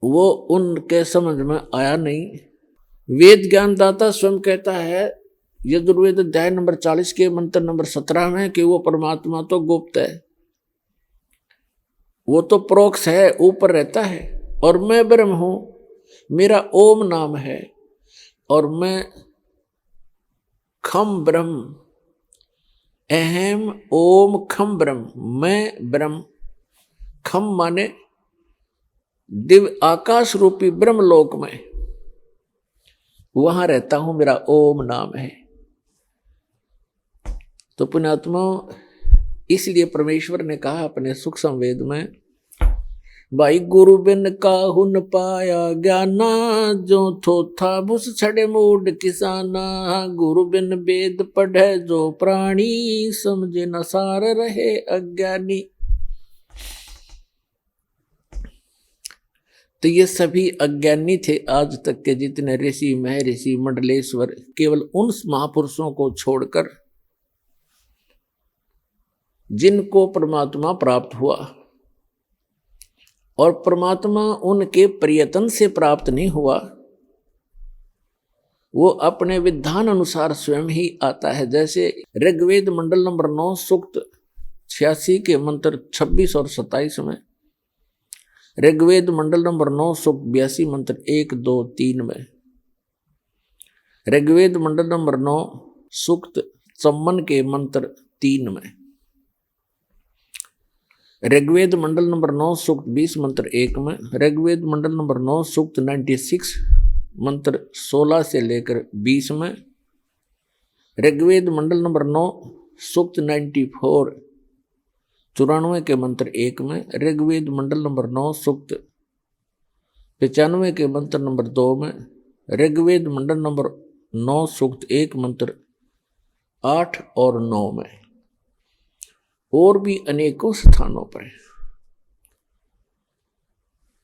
[SPEAKER 2] वो उनके समझ में आया नहीं। वेद ज्ञान दाता स्वयं कहता है यजुर्वेद अध्याय नंबर 40 के मंत्र नंबर 17 में कि वो परमात्मा तो गुप्त है, वो तो प्रोक्ष है, ऊपर रहता है, और मैं ब्रह्म हूं, मेरा ओम नाम है, और मैं खम ब्रह्म, अहम ओम खम ब्रह्म, मैं ब्रह्म, खम माने दिव्य आकाश रूपी ब्रह्मलोक में, वहां रहता हूं, मेरा ओम नाम है। तो पुण्यात्मा, इसलिए परमेश्वर ने कहा अपने सूक्ष्म वेद में, भाई गुरु बिन काहू न पाया ज्ञाना, जो थोथा भूस छड़े मूड किसाना, गुरु बिन वेद पढ़े जो प्राणी, समझे न सार रहे अज्ञानी। तो ये सभी अज्ञानी थे आज तक के जितने ऋषि महर्षि मंडलेश्वर, केवल उन महापुरुषों को छोड़कर जिनको परमात्मा प्राप्त हुआ, और परमात्मा उनके प्रयत्न से प्राप्त नहीं हुआ, वो अपने विधान अनुसार स्वयं ही आता है। जैसे ऋग्वेद मंडल नंबर 9 सूक्त 86 के मंत्र 26 और 27 में, ऋग्वेद मंडल नंबर 9 सूक्त 82 मंत्र 1, 2, 3 में, ऋग्वेद मंडल नंबर 9 सूक्त 54 के मंत्र 3 में, ऋग्वेद मंडल नंबर 9 सूक्त 20 मंत्र 1 में, ऋग्वेद मंडल नंबर 9 सूक्त 96 मंत्र 16 से लेकर 20 में, ऋग्वेद मंडल नंबर 9 सूक्त 94 94 के मंत्र 1 में, ऋग्वेद मंडल नंबर 9 सूक्त 95 के मंत्र नंबर 2 में, ऋग्वेद मंडल नंबर 9 सूक्त 1 मंत्र 8 और 9 में, और भी अनेकों स्थानों पर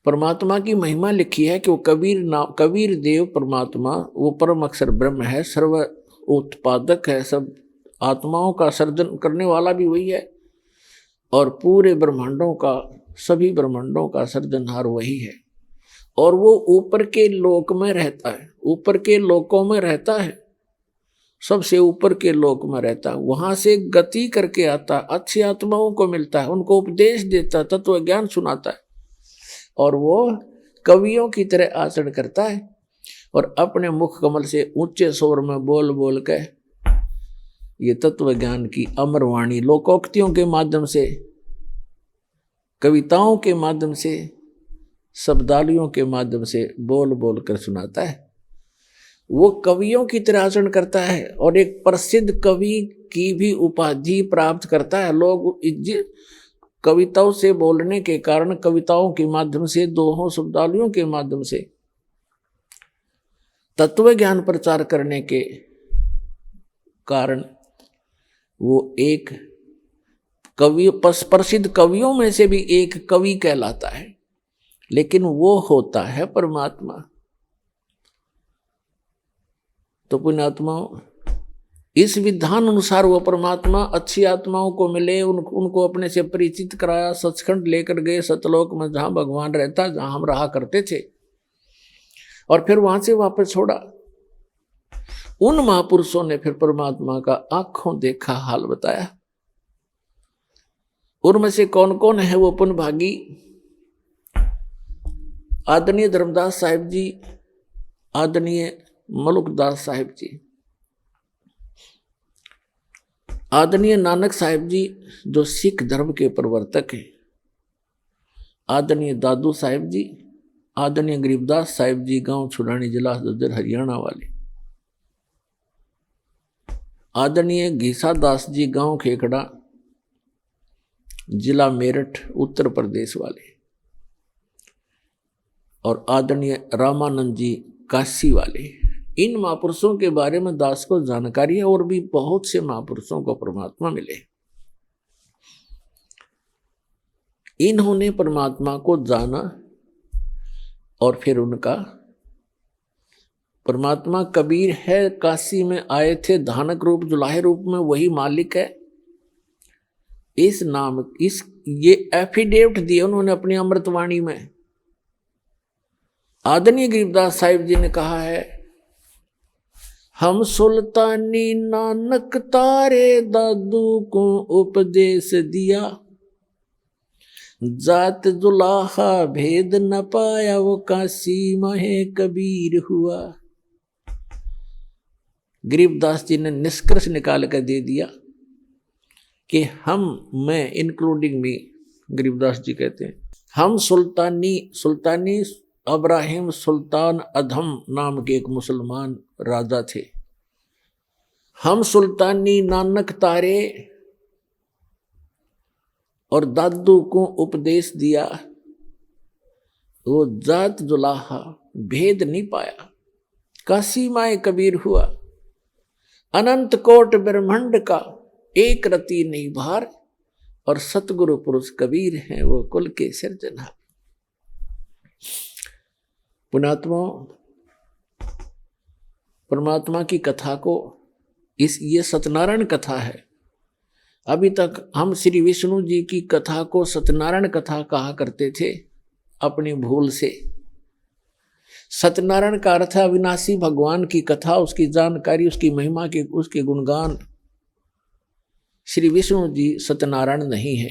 [SPEAKER 2] परमात्मा की महिमा लिखी है कि वो कबीर देव परमात्मा, वो परम अक्षर ब्रह्म है, सर्व उत्पादक है, सब आत्माओं का सर्जन करने वाला भी वही है, और पूरे ब्रह्मांडों का, सभी ब्रह्मांडों का सर्जनहार वही है। और वो ऊपर के लोक में रहता है, ऊपर के लोकों में रहता है, सबसे ऊपर के लोक में रहता है, वहां से गति करके आता है, अच्छी आत्माओं को मिलता है, उनको उपदेश देता है, तत्व ज्ञान सुनाता है, और वो कवियों की तरह आचरण करता है, और अपने मुख कमल से ऊंचे स्वर में बोल बोल के ये तत्व ज्ञान की अमर वाणी लोकोक्तियों के माध्यम से, कविताओं के माध्यम से, शब्दावलियों के माध्यम से बोल बोल कर सुनाता है। वो कवियों की तरह आचरण करता है, और एक प्रसिद्ध कवि की भी उपाधि प्राप्त करता है। लोग कविताओं से बोलने के कारण, कविताओं के माध्यम से, दोहों शब्दावलियों के माध्यम से तत्व ज्ञान प्रचार करने के कारण वो एक कवि, प्रसिद्ध कवियों में से भी एक कवि कहलाता है, लेकिन वो होता है परमात्मा। तो पुण्यात्माओं, इस विधान अनुसार वो परमात्मा अच्छी आत्माओं को मिले, उनको अपने से परिचित कराया, सचखंड लेकर गए सतलोक में, जहां भगवान रहता, जहां हम रहा करते थे, और फिर वहां से वापस छोड़ा। उन महापुरुषों ने फिर परमात्मा का आंखों देखा हाल बताया। उनमें से कौन कौन है वो पुण्य भागी? आदरणीय धर्मदास साहिब जी, आदरणीय मलुकदास साहिब जी, आदरणीय नानक साहिब जी जो सिख धर्म के प्रवर्तक हैं, आदरणीय दादू साहिब जी, आदरणीय गरीबदास साहिब जी, गांव छुड़ानी, जिला झज्जर, हरियाणा वाले, आदरणीय घीसा दास जी, गांव खेखड़ा, जिला मेरठ, उत्तर प्रदेश वाले, और आदरणीय रामानंद जी, काशी वाले। इन महापुरुषों के बारे में दास को जानकारी है, और भी बहुत से महापुरुषों को परमात्मा मिले। इन्होंने परमात्मा को जाना, और फिर उनका परमात्मा कबीर है, काशी में आए थे धानक रूप, जुलाहे रूप में, वही मालिक है। इस नाम, ये एफिडेविट दिए उन्होंने अपनी अमृतवाणी में। आदरणीय गरीबदास साहिब जी ने कहा है, हम सुल्तानी नानक तारे दादू को उपदेश दिया, जात जुलाहा भेद न पाया, वो काशी महे कबीर हुआ। गरीबदास जी ने निष्कर्ष निकाल कर दे दिया कि मैं इंक्लूडिंग मी, गरीबदास जी कहते हैं, हम सुल्तानी अब्राहिम सुल्तान अधम नाम के एक मुसलमान राजा थे। हम सुल्तानी नानक तारे और दादू को उपदेश दिया, वो जात जुलाहा भेद नहीं पाया, काशी माए कबीर हुआ। अनंत कोट ब्रह्मांड का एक रति नहीं भार, और सतगुरु पुरुष कबीर हैं, वो कुल के सिरजनहार। पुण्यात्मा, परमात्मा की कथा को, ये सत्यनारायण कथा है। अभी तक हम श्री विष्णु जी की कथा को सत्यनारायण कथा कहा करते थे, अपनी भूल से। सत्यनारायण का अर्थ है अविनाशी भगवान की कथा, उसकी जानकारी, उसकी महिमा के, उसके गुणगान। श्री विष्णु जी सत्यनारायण नहीं है,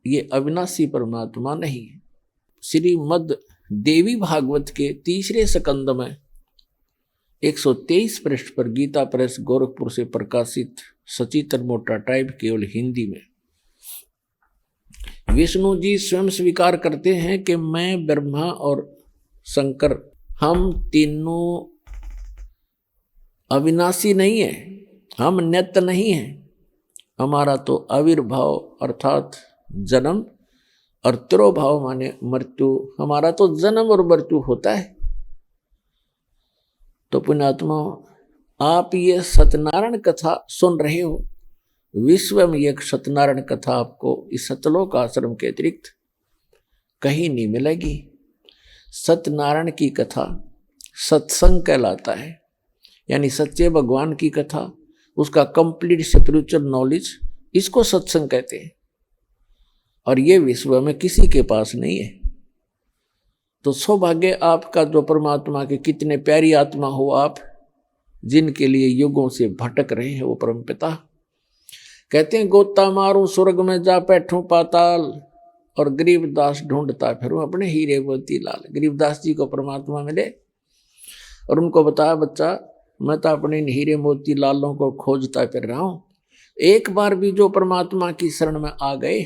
[SPEAKER 2] ये अविनाशी परमात्मा नहीं है। श्रीमद् देवी भागवत के तीसरे स्कंद में 123 पृष्ठ पर गीता प्रेस गोरखपुर से प्रकाशित सचित्र मोटा टाइप, केवल हिंदी में, विष्णु जी स्वयं स्वीकार करते हैं कि मैं, ब्रह्मा और शंकर, हम तीनों अविनाशी नहीं है, हम नित्य नहीं है। हमारा तो आविर्भाव अर्थात जन्म, और तिरोभाव माने मृत्यु, हमारा तो जन्म और मृत्यु होता है। तो पुण्यात्मा, आप ये सत्यनारायण कथा सुन रहे हो, विश्व में एक सत्यनारायण कथा आपको इस सतलोक आश्रम के अतिरिक्त कहीं नहीं मिलेगी। सत्यनारायण की कथा सत्संग कहलाता है, यानी सच्चे भगवान की कथा, उसका कंप्लीट स्पिरिचुअल नॉलेज, इसको सत्संग कहते हैं। और ये विश्व में किसी के पास नहीं है। तो सौभाग्य आपका जो परमात्मा के कितने प्यारी आत्मा हो आप, जिनके लिए युगों से भटक रहे हैं वो परमपिता। कहते हैं गोता मारूं स्वर्ग में जा बैठूं पाताल, और गरीबदास ढूंढता फिरूं अपने हीरे मोती लाल। गरीबदास जी को परमात्मा मिले और उनको बताया, बच्चा मैं तो अपने इन हीरे मोती लालों को खोजता फिर रहा हूं, एक बार भी जो परमात्मा की शरण में आ गए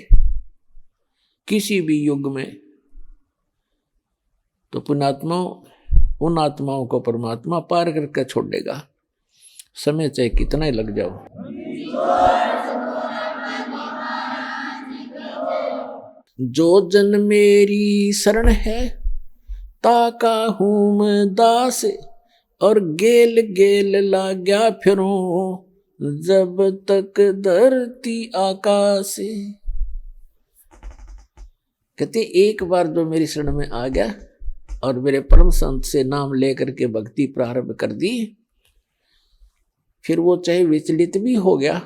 [SPEAKER 2] किसी भी युग में, तो पुण्यात्माओं, उन आत्माओं को परमात्मा पार करके छोड़ देगा, समय चाहे कितना ही लग जाओ। जो जन मेरी शरण है ताका हूं मैं दास, और गेल गेल लाग्या फिरूं जब तक धरती आकाश। कहते एक बार जो मेरी शरण में आ गया और मेरे परम संत से नाम लेकर के भक्ति प्रारंभ कर दी, फिर वो चाहे विचलित भी हो गया,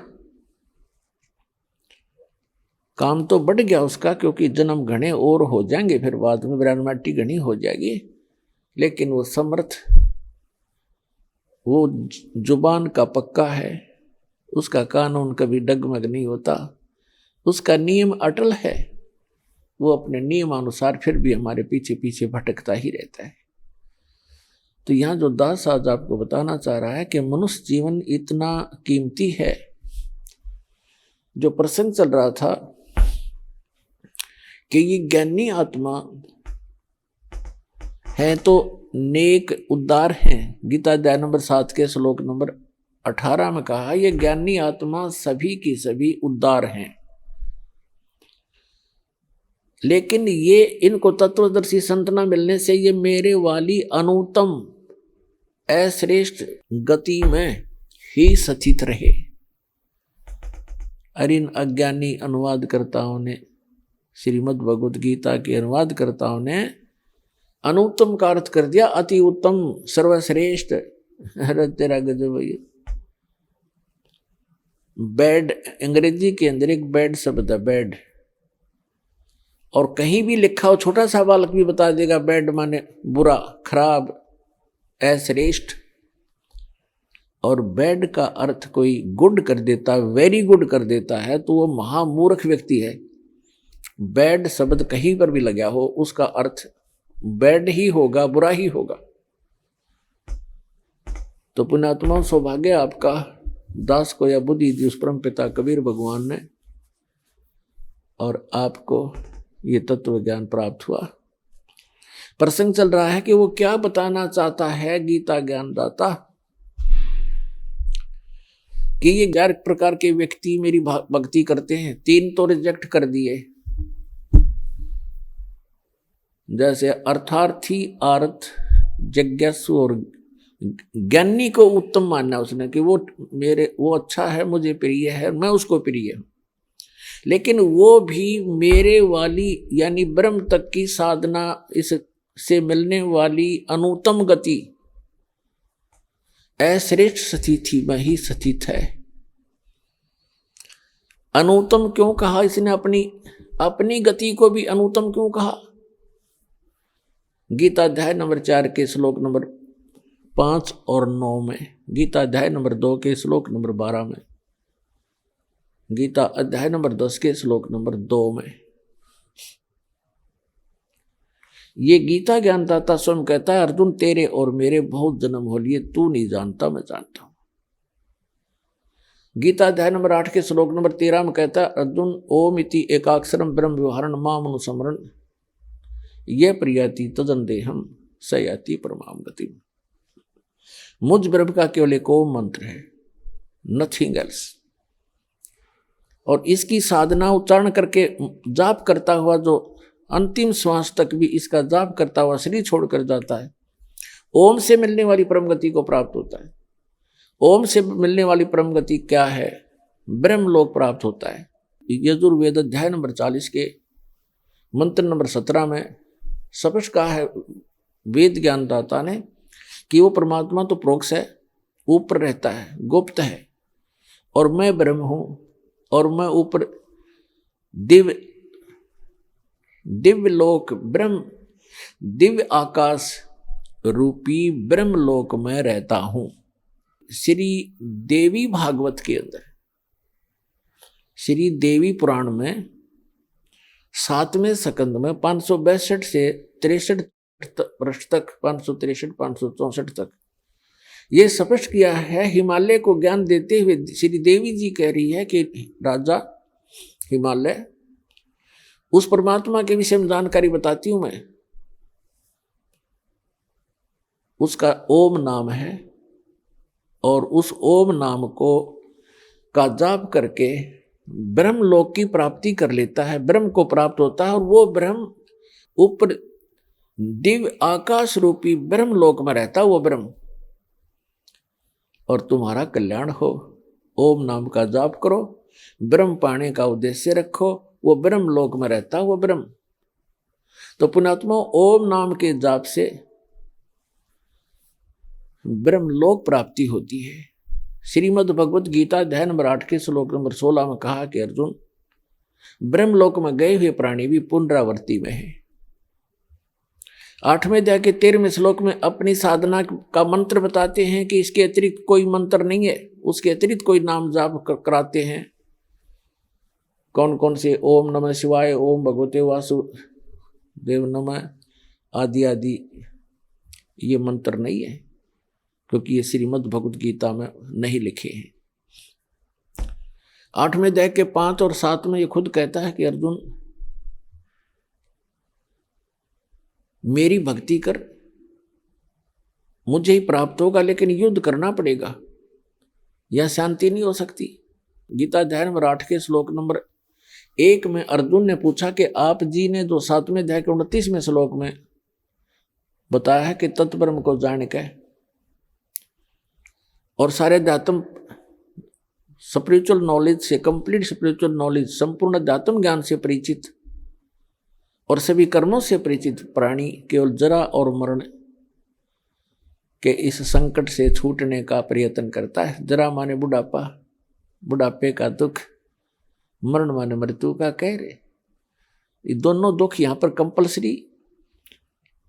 [SPEAKER 2] काम तो बढ़ गया उसका, क्योंकि जन्म घने और हो जाएंगे, फिर बाद में ब्रह्माटी घनी हो जाएगी, लेकिन वो समर्थ, वो जुबान का पक्का है, उसका कानून कभी डगमग नहीं होता, उसका नियम अटल है, वो अपने नियमानुसार फिर भी हमारे पीछे पीछे भटकता ही रहता है। तो यहाँ जो दास आज आपको बताना चाह रहा है कि मनुष्य जीवन इतना कीमती है। जो प्रसंग चल रहा था कि ये ज्ञानी आत्मा है तो नेक उद्धार हैं। गीता अध्याय नंबर 7 के श्लोक नंबर 18 में कहा ये ज्ञानी आत्मा सभी की सभी उद्धार हैं, लेकिन ये इनको तत्वदर्शी संत न मिलने से ये मेरे वाली अनुत्तम अश्रेष्ठ गति में ही स्थित रहे। अरे इन अज्ञानी अनुवादकर्ताओं ने, श्रीमद् भगवद गीता के अनुवादकर्ताओं ने अनुत्तम का अर्थ कर दिया अति उत्तम, सर्वश्रेष्ठ। अरे तेरा गजब है। बैड, अंग्रेजी के अंदर एक बैड शब्द है, बैड, और कहीं भी लिखा हो, छोटा सा बालक भी बता देगा बैड माने बुरा, खराब, अश्रेष्ठ। और बैड का अर्थ कोई गुड कर देता, वेरी गुड कर देता है, तो वो महामूर्ख व्यक्ति है। बैड शब्द कहीं पर भी लगा हो उसका अर्थ बैड ही होगा, बुरा ही होगा। तो पुण्यात्मा सौभाग्य आपका, दास को यह बुद्धि दी उस परम पिता कबीर भगवान ने, और आपको ये तत्व ज्ञान प्राप्त हुआ। प्रसंग चल रहा है कि वो क्या बताना चाहता है गीता ज्ञानदाता, कि ये 11 प्रकार के व्यक्ति मेरी भक्ति करते हैं, 3 तो रिजेक्ट कर दिए, जैसे अर्थार्थी, आर्थ, जिज्ञासु और ज्ञानी को उत्तम मानना उसने, कि वो अच्छा है, मुझे प्रिय है, मैं उसको प्रिय हूं, लेकिन वो भी मेरे वाली यानी ब्रह्म तक की साधना, इससे मिलने वाली अनुत्तम गति, अश्रेष्ठ स्थिति में ही स्थित है। अनुत्तम क्यों कहा इसने? अपनी गति को भी अनुत्तम क्यों कहा? गीता अध्याय नंबर 4 के श्लोक नंबर 5 और 9 में, गीता अध्याय नंबर 2 के श्लोक नंबर 12 में, गीता अध्याय नंबर 10 के श्लोक नंबर 2 में, ये गीता ज्ञानदाता स्वयं कहता है, अर्जुन तेरे और मेरे बहुत जन्म हो लिए, तू नहीं जानता, मैं जानता हूं। गीता अध्याय नंबर 8 के श्लोक नंबर 13 में कहता है, अर्जुन ओम इति एकाक्षरम ब्रह्म व्यवहारण माम अनुस्मरण ये प्रियाति तजन देहम सयाति परमाम गति। मुझ ब्रह्म का केवल एक ओम मंत्र है, नथिंग एल्स। और इसकी साधना उच्चारण करके जाप करता हुआ जो अंतिम श्वास तक भी इसका जाप करता हुआ शरीर छोड़कर जाता है, ओम से मिलने वाली परम गति को प्राप्त होता है। ओम से मिलने वाली परम गति क्या है? ब्रह्म लोक प्राप्त होता है। यजुर्वेद अध्याय नंबर 40 के मंत्र नंबर 17 में स्पष्ट कहा है वेद ज्ञानदाता ने कि वो परमात्मा तो प्रोक्ष है, ऊपर रहता है, गुप्त है, और मैं ब्रह्म हूं, और मैं ऊपर दिव्य लोक ब्रह्म, दिव्य आकाश रूपी ब्रह्म लोक में रहता हूं। श्री देवी भागवत के अंदर, श्री देवी पुराण में 7वें स्कंद में 562 से 63 पृष्ठ तक, 563 564 तक ये स्पष्ट किया है। हिमालय को ज्ञान देते हुए श्री देवी जी कह रही है कि राजा हिमालय, उस परमात्मा के विषय में जानकारी बताती हूं मैं, उसका ओम नाम है, और उस ओम नाम को का जाप करके ब्रह्म लोक की प्राप्ति कर लेता है, ब्रह्म को प्राप्त होता है, और वो ब्रह्म ऊपर दिव्य आकाश रूपी ब्रह्म लोक में रहता है वो ब्रह्म। और तुम्हारा कल्याण हो, ओम नाम का जाप करो, ब्रह्म पाने का उद्देश्य रखो, वो ब्रह्म लोक में रहता है वो ब्रह्म। तो पुण्यात्मा, ओम नाम के जाप से ब्रह्म लोक प्राप्ति होती है। श्रीमद् भगवत गीता अध्याय नंबर 8 के श्लोक नंबर 16 में कहा कि अर्जुन, ब्रह्मलोक में गए हुए प्राणी भी पुनरावृत्ति में है। 8वें अध्याय के 13वें श्लोक में अपनी साधना का मंत्र बताते हैं कि इसके अतिरिक्त कोई मंत्र नहीं है, उसके अतिरिक्त कोई नाम जाप कराते हैं। कौन कौन से? ओम नमः शिवाय, ओम भगवते वासुदेव नमः आदि आदि ये मंत्र नहीं है, क्योंकि ये श्रीमद् भगवत गीता में नहीं लिखे हैं। 8वें अध्याय के 5 और 7 में ये खुद कहता है कि अर्जुन, मेरी भक्ति कर, मुझे ही प्राप्त होगा, लेकिन युद्ध करना पड़ेगा, यह शांति नहीं हो सकती। गीता अध्याय नंबर 8 के श्लोक नंबर 1 में अर्जुन ने पूछा कि आप जी ने जो 7वें अध्याय के 29वें श्लोक में बताया है कि तत्ब्रह्म को जान के और सारे अध्यात्म स्पिरिचुअल नॉलेज से, कंप्लीट स्पिरिचुअल नॉलेज, संपूर्ण अध्यात्म ज्ञान से परिचित और सभी कर्मों से परिचित प्राणी केवल जरा और मरण के इस संकट से छूटने का प्रयत्न करता है। जरा माने बुढ़ापा, बुढ़ापे का दुख, मरण माने मृत्यु का कहर। ये दोनों दुख यहाँ पर कंपलसरी।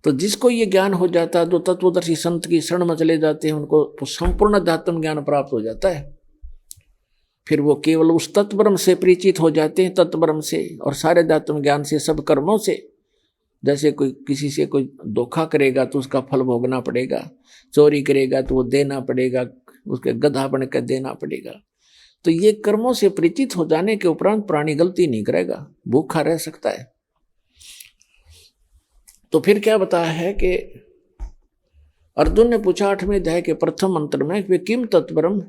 [SPEAKER 2] तो जिसको ये ज्ञान हो जाता है, जो तत्वदर्शी संत की शरण में चले जाते हैं, उनको संपूर्ण अध्यात्म ज्ञान प्राप्त हो जाता है। फिर वो केवल उस तत्ब्रह्म से परिचित हो जाते हैं, तत्ब्रह्म से और सारे अध्यात्म ज्ञान से, सब कर्मों से। जैसे कोई किसी से कोई धोखा करेगा तो उसका फल भोगना पड़ेगा, चोरी करेगा तो वो देना पड़ेगा, उसके गधा बन कर देना पड़ेगा। तो ये कर्मों से परिचित हो जाने के उपरांत प्राणी गलती नहीं करेगा, भूखा रह सकता है। तो फिर क्या बताया है कि अर्जुन ने पूछा 8वें अध्याय के प्रथम मंत्र में, वे किम तत्ब्रह्म,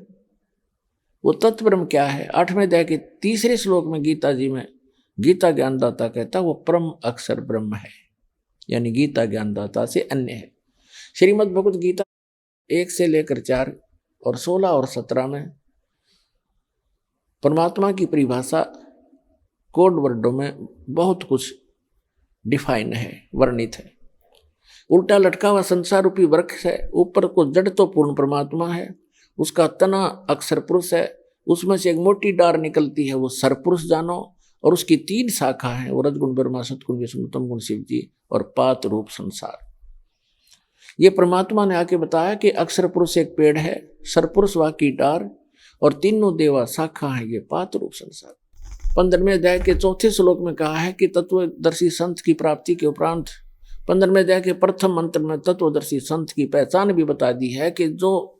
[SPEAKER 2] वो तत्ब्रह्म क्या है? 8वें अध्याय के 3रे श्लोक में गीता जी में गीता ज्ञानदाता कहता वो परम अक्षर ब्रह्म है, यानी गीता ज्ञानदाता से अन्य है। श्रीमद् भगवत गीता 1 से लेकर 4 और 16 और 17 में परमात्मा की परिभाषा कोड वर्डों में बहुत कुछ डिफाइन है, वर्णित है। उल्टा लटका हुआ संसार रूपी वृक्ष है, ऊपर को जड़ तो पूर्ण परमात्मा है, उसका तना अक्षर पुरुष है, उसमें से एक मोटी डार निकलती है, वो सरपुरुष जानो, और उसकी 3 शाखा है, वो रजगुण ब्रह्मा, सतगुण विष्णु, तम गुण शिव जी और पात रूप संसार। ये परमात्मा ने आके बताया कि अक्षर पुरुष एक पेड़ है, सरपुरुष वा की डार और तीनों देवा शाखा है, ये पात रूप संसार। 15वें अध्याय के 4थे श्लोक में कहा है कि तत्वदर्शी संत की प्राप्ति के उपरांत 15वें अध्याय के प्रथम मंत्र में तत्वदर्शी संत की पहचान भी बता दी है कि जो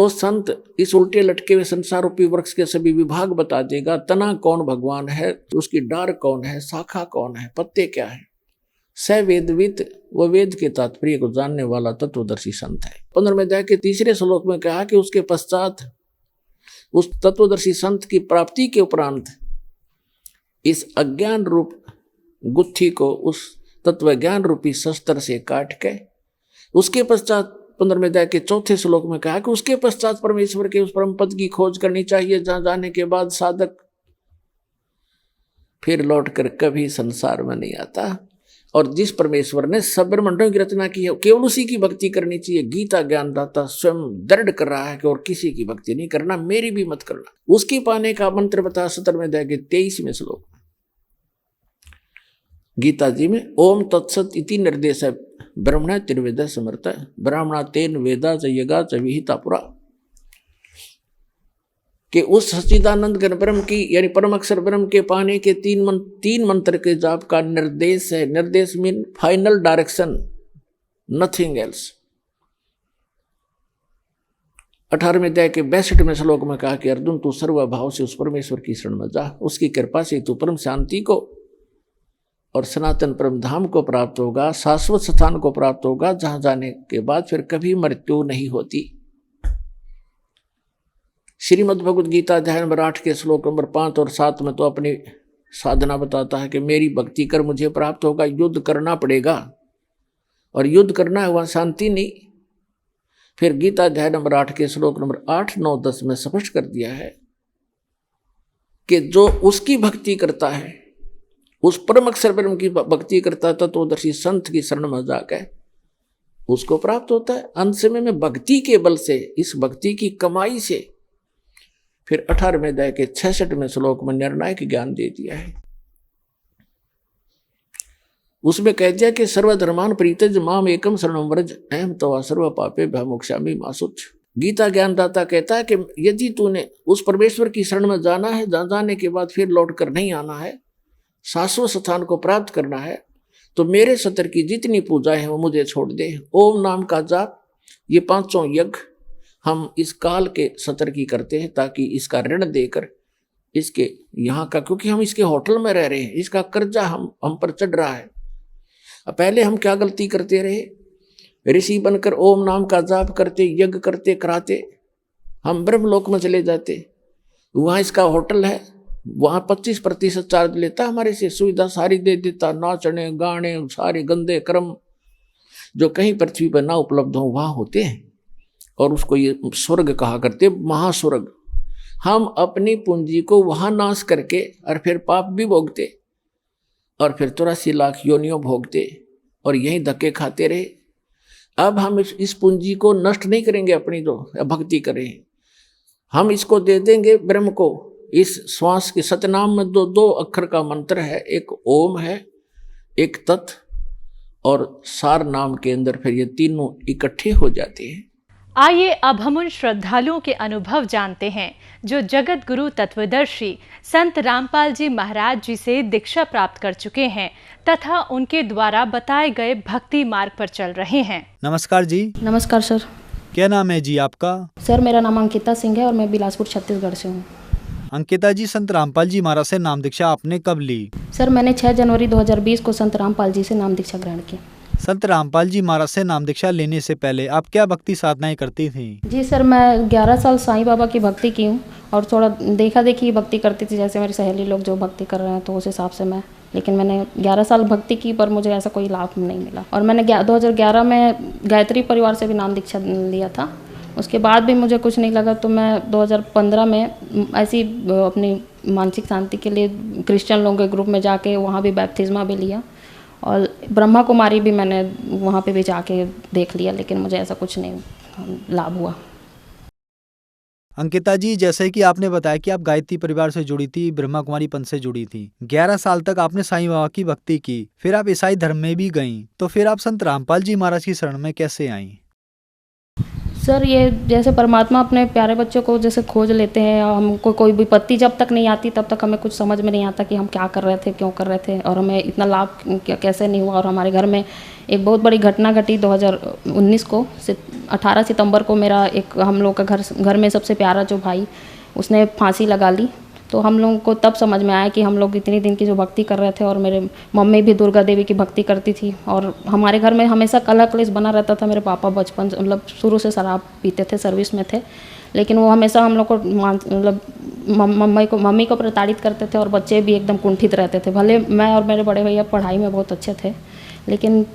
[SPEAKER 2] संत इस उल्टे लटके हुए संसार रूपी वृक्ष के सभी विभाग बता देगा, तना कौन भगवान है, उसकी डार कौन है, शाखा कौन है, पत्ते क्या है, स वेदविद, वो वेद के तात्पर्य को जानने वाला तत्वदर्शी संत है। 15वें अध्याय के 3रे श्लोक में कहा कि उसके पश्चात उस तत्वदर्शी संत की प्राप्ति के उपरांत इस अज्ञान रूप गुत्थी को उस तत्व ज्ञान रूपी शस्त्र से काट के, उसके पश्चात 15वें अध्याय के 4थे श्लोक में कहा कि उसके पश्चात परमेश्वर के उस परम पद की खोज करनी चाहिए, जहां जाने के बाद साधक फिर लौटकर कभी संसार में नहीं आता। और जिस परमेश्वर ने सब ब्रह्मांडों की रचना की है, केवल उसी की भक्ति करनी चाहिए। गीता ज्ञानदाता स्वयं दृढ़ कर रहा है कि और किसी की भक्ति नहीं करना, मेरी भी मत करना। उसकी पाने का मंत्र बता 17वें अध्याय के 23वें श्लोक में गीता जी में, ओम तत्सत इति निर्देश है ब्रह्मण त्रिवेद समर्थ ब्राह्मणा तेन वेदा च यगा च विहिता पुरा, कि उस सच्चिदानंद घन ब्रह्म की यानी परम अक्षर ब्रह्म के पाने के 3 मंत्र के जाप का निर्देश है। निर्देश mean final direction, nothing else. 18वें अध्याय के 62वें श्लोक में कहा कि अर्जुन तू सर्वभाव से उस परमेश्वर की शरण में जा, उसकी कृपा से तू परम शांति को और सनातन परम धाम को प्राप्त होगा, शाश्वत स्थान को प्राप्त होगा, जहां जाने के बाद फिर कभी मृत्यु नहीं होती। श्रीमद् भगवद गीता अध्याय नंबर 8 के श्लोक नंबर 5 और 7 में तो अपनी साधना बताता है कि मेरी भक्ति कर मुझे प्राप्त होगा, युद्ध करना पड़ेगा, और युद्ध करना है, वहाँ शांति नहीं। फिर गीता अध्याय नंबर 8 के श्लोक नंबर 8, 9, 10 में स्पष्ट कर दिया है कि जो उसकी भक्ति करता है, उस परम अक्षर ब्रह्म की भक्ति करता है, तत्वदर्शी संत की शरण में जाकर उसको प्राप्त होता है। अंत समय में भक्ति के बल से, इस भक्ति की कमाई से, फिर 18वें अध्याय के 66वें श्लोक में निर्णायक ज्ञान दे दिया है। उसमें कह दिया कि सर्वधर्मान परित्यज्य माम एकम शरणं व्रज अहम तवा सर्व पापेभ्यः मोक्षामि मा शुच। गीता ज्ञानदाता कहता है कि यदि तूने उस परमेश्वर की शरण में जाना है, जाने के बाद फिर लौट कर नहीं आना है, शाश्वत स्थान को प्राप्त करना है, तो मेरे सतर की जितनी पूजाएं हैं वो मुझे छोड़ दे। ओम नाम का जाप, ये 5 यज्ञ हम इस काल के सतर की करते हैं, ताकि इसका ऋण देकर इसके यहाँ का, क्योंकि हम इसके होटल में रह रहे हैं, इसका कर्जा हम पर चढ़ रहा है। पहले हम क्या गलती करते रहे, ऋषि बनकर ओम नाम का जाप करते, यज्ञ करते कराते हम ब्रह्मलोक में चले जाते। वहाँ इसका होटल है, वहाँ 25% चार्ज लेता, हमारे से सुविधा सारी दे देता, नाचने गाने सारे गंदे कर्म जो कहीं पृथ्वी पर ना उपलब्ध हो वहाँ होते हैं, और उसको ये स्वर्ग कहा करते, महास्वर्ग। हम अपनी पूंजी को वहाँ नाश करके और फिर पाप भी भोगते, और फिर 83 लाख योनियों भोगते, और यहीं धक्के खाते रहे। अब हम इस पूंजी को नष्ट नहीं करेंगे, अपनी जो भक्ति करें, हम इसको दे देंगे ब्रह्म को। इस श्वास के सतनाम में 2 अक्षर का मंत्र है, एक ओम है, एक तत्, और सार नाम के अंदर फिर ये तीनों इकट्ठे हो जाते हैं।
[SPEAKER 3] आइए अब हम उन श्रद्धालुओं के अनुभव जानते हैं जो जगत गुरु तत्वदर्शी संत रामपाल जी महाराज जी से दीक्षा प्राप्त कर चुके हैं तथा उनके द्वारा बताए गए भक्ति मार्ग पर चल रहे हैं।
[SPEAKER 4] नमस्कार जी।
[SPEAKER 5] नमस्कार सर।
[SPEAKER 4] क्या नाम है जी आपका?
[SPEAKER 5] सर मेरा नाम अंकिता सिंह है और मैं बिलासपुर छत्तीसगढ़ से हूँ।
[SPEAKER 4] अंकिता जी, संत रामपाल जी महाराज से नाम दीक्षा आपने कब ली?
[SPEAKER 5] सर मैंने 6 जनवरी 2020 को संत रामपाल जी से नाम दीक्षा ग्रहण की।
[SPEAKER 4] संत रामपाल जी महाराज से नाम दीक्षा लेने से पहले आप क्या भक्ति साधनाएं करती थी?
[SPEAKER 5] जी सर, मैं 11 साल साईं बाबा की भक्ति की हूँ, और थोड़ा देखा देखी भक्ति करती थी, जैसे मेरी सहेली लोग जो भक्ति कर रहे हैं तो उस हिसाब से मैं, लेकिन मैंने 11 साल भक्ति की पर मुझे ऐसा कोई लाभ नहीं मिला। और मैंने 2011 में गायत्री परिवार से भी नाम दीक्षा लिया था, उसके बाद भी मुझे कुछ नहीं लगा, तो मैं 2015 में ऐसी अपनी मानसिक शांति के लिए क्रिश्चियन लोगों के ग्रुप में जाके वहाँ भी बैप्तिस्मा भी लिया, और ब्रह्मा कुमारी भी मैंने वहाँ पे भी जाके देख लिया, लेकिन मुझे ऐसा कुछ नहीं लाभ हुआ।
[SPEAKER 4] अंकिता जी, जैसे कि आपने बताया कि आप गायत्री परिवार से जुड़ी थी, ब्रह्मा कुमारी पंथ से जुड़ी थी, 11 साल तक आपने साईं बाबा की भक्ति की, फिर आप ईसाई धर्म में भी गईं, तो फिर आप संत रामपाल जी महाराज की शरण में कैसे आईं?
[SPEAKER 5] सर ये जैसे परमात्मा अपने प्यारे बच्चों को जैसे खोज लेते हैं, हमको कोई विपत्ति जब तक नहीं आती तब तक हमें कुछ समझ में नहीं आता कि हम क्या कर रहे थे, क्यों कर रहे थे, और हमें इतना लाभ कैसे नहीं हुआ। और हमारे घर में एक बहुत बड़ी घटना घटी 2019 को, 18 सितंबर को मेरा एक हम लोग का घर में सबसे प्यारा जो भाई, उसने फांसी लगा ली। तो हम लोगों को तब समझ में आया कि हम लोग इतनी दिन की जो भक्ति कर रहे थे, और मेरे मम्मी भी दुर्गा देवी की भक्ति करती थी, और हमारे घर में हमेशा कलह क्लेश बना रहता था। मेरे पापा बचपन मतलब शुरू से शराब पीते थे, सर्विस में थे, लेकिन वो हमेशा हम लोग को मतलब मम्मी को प्रताड़ित करते थे, और बच्चे भी एकदम कुंठित रहते थे। भले मैं और मेरे बड़े भैया पढ़ाई में बहुत अच्छे थे, लेकिन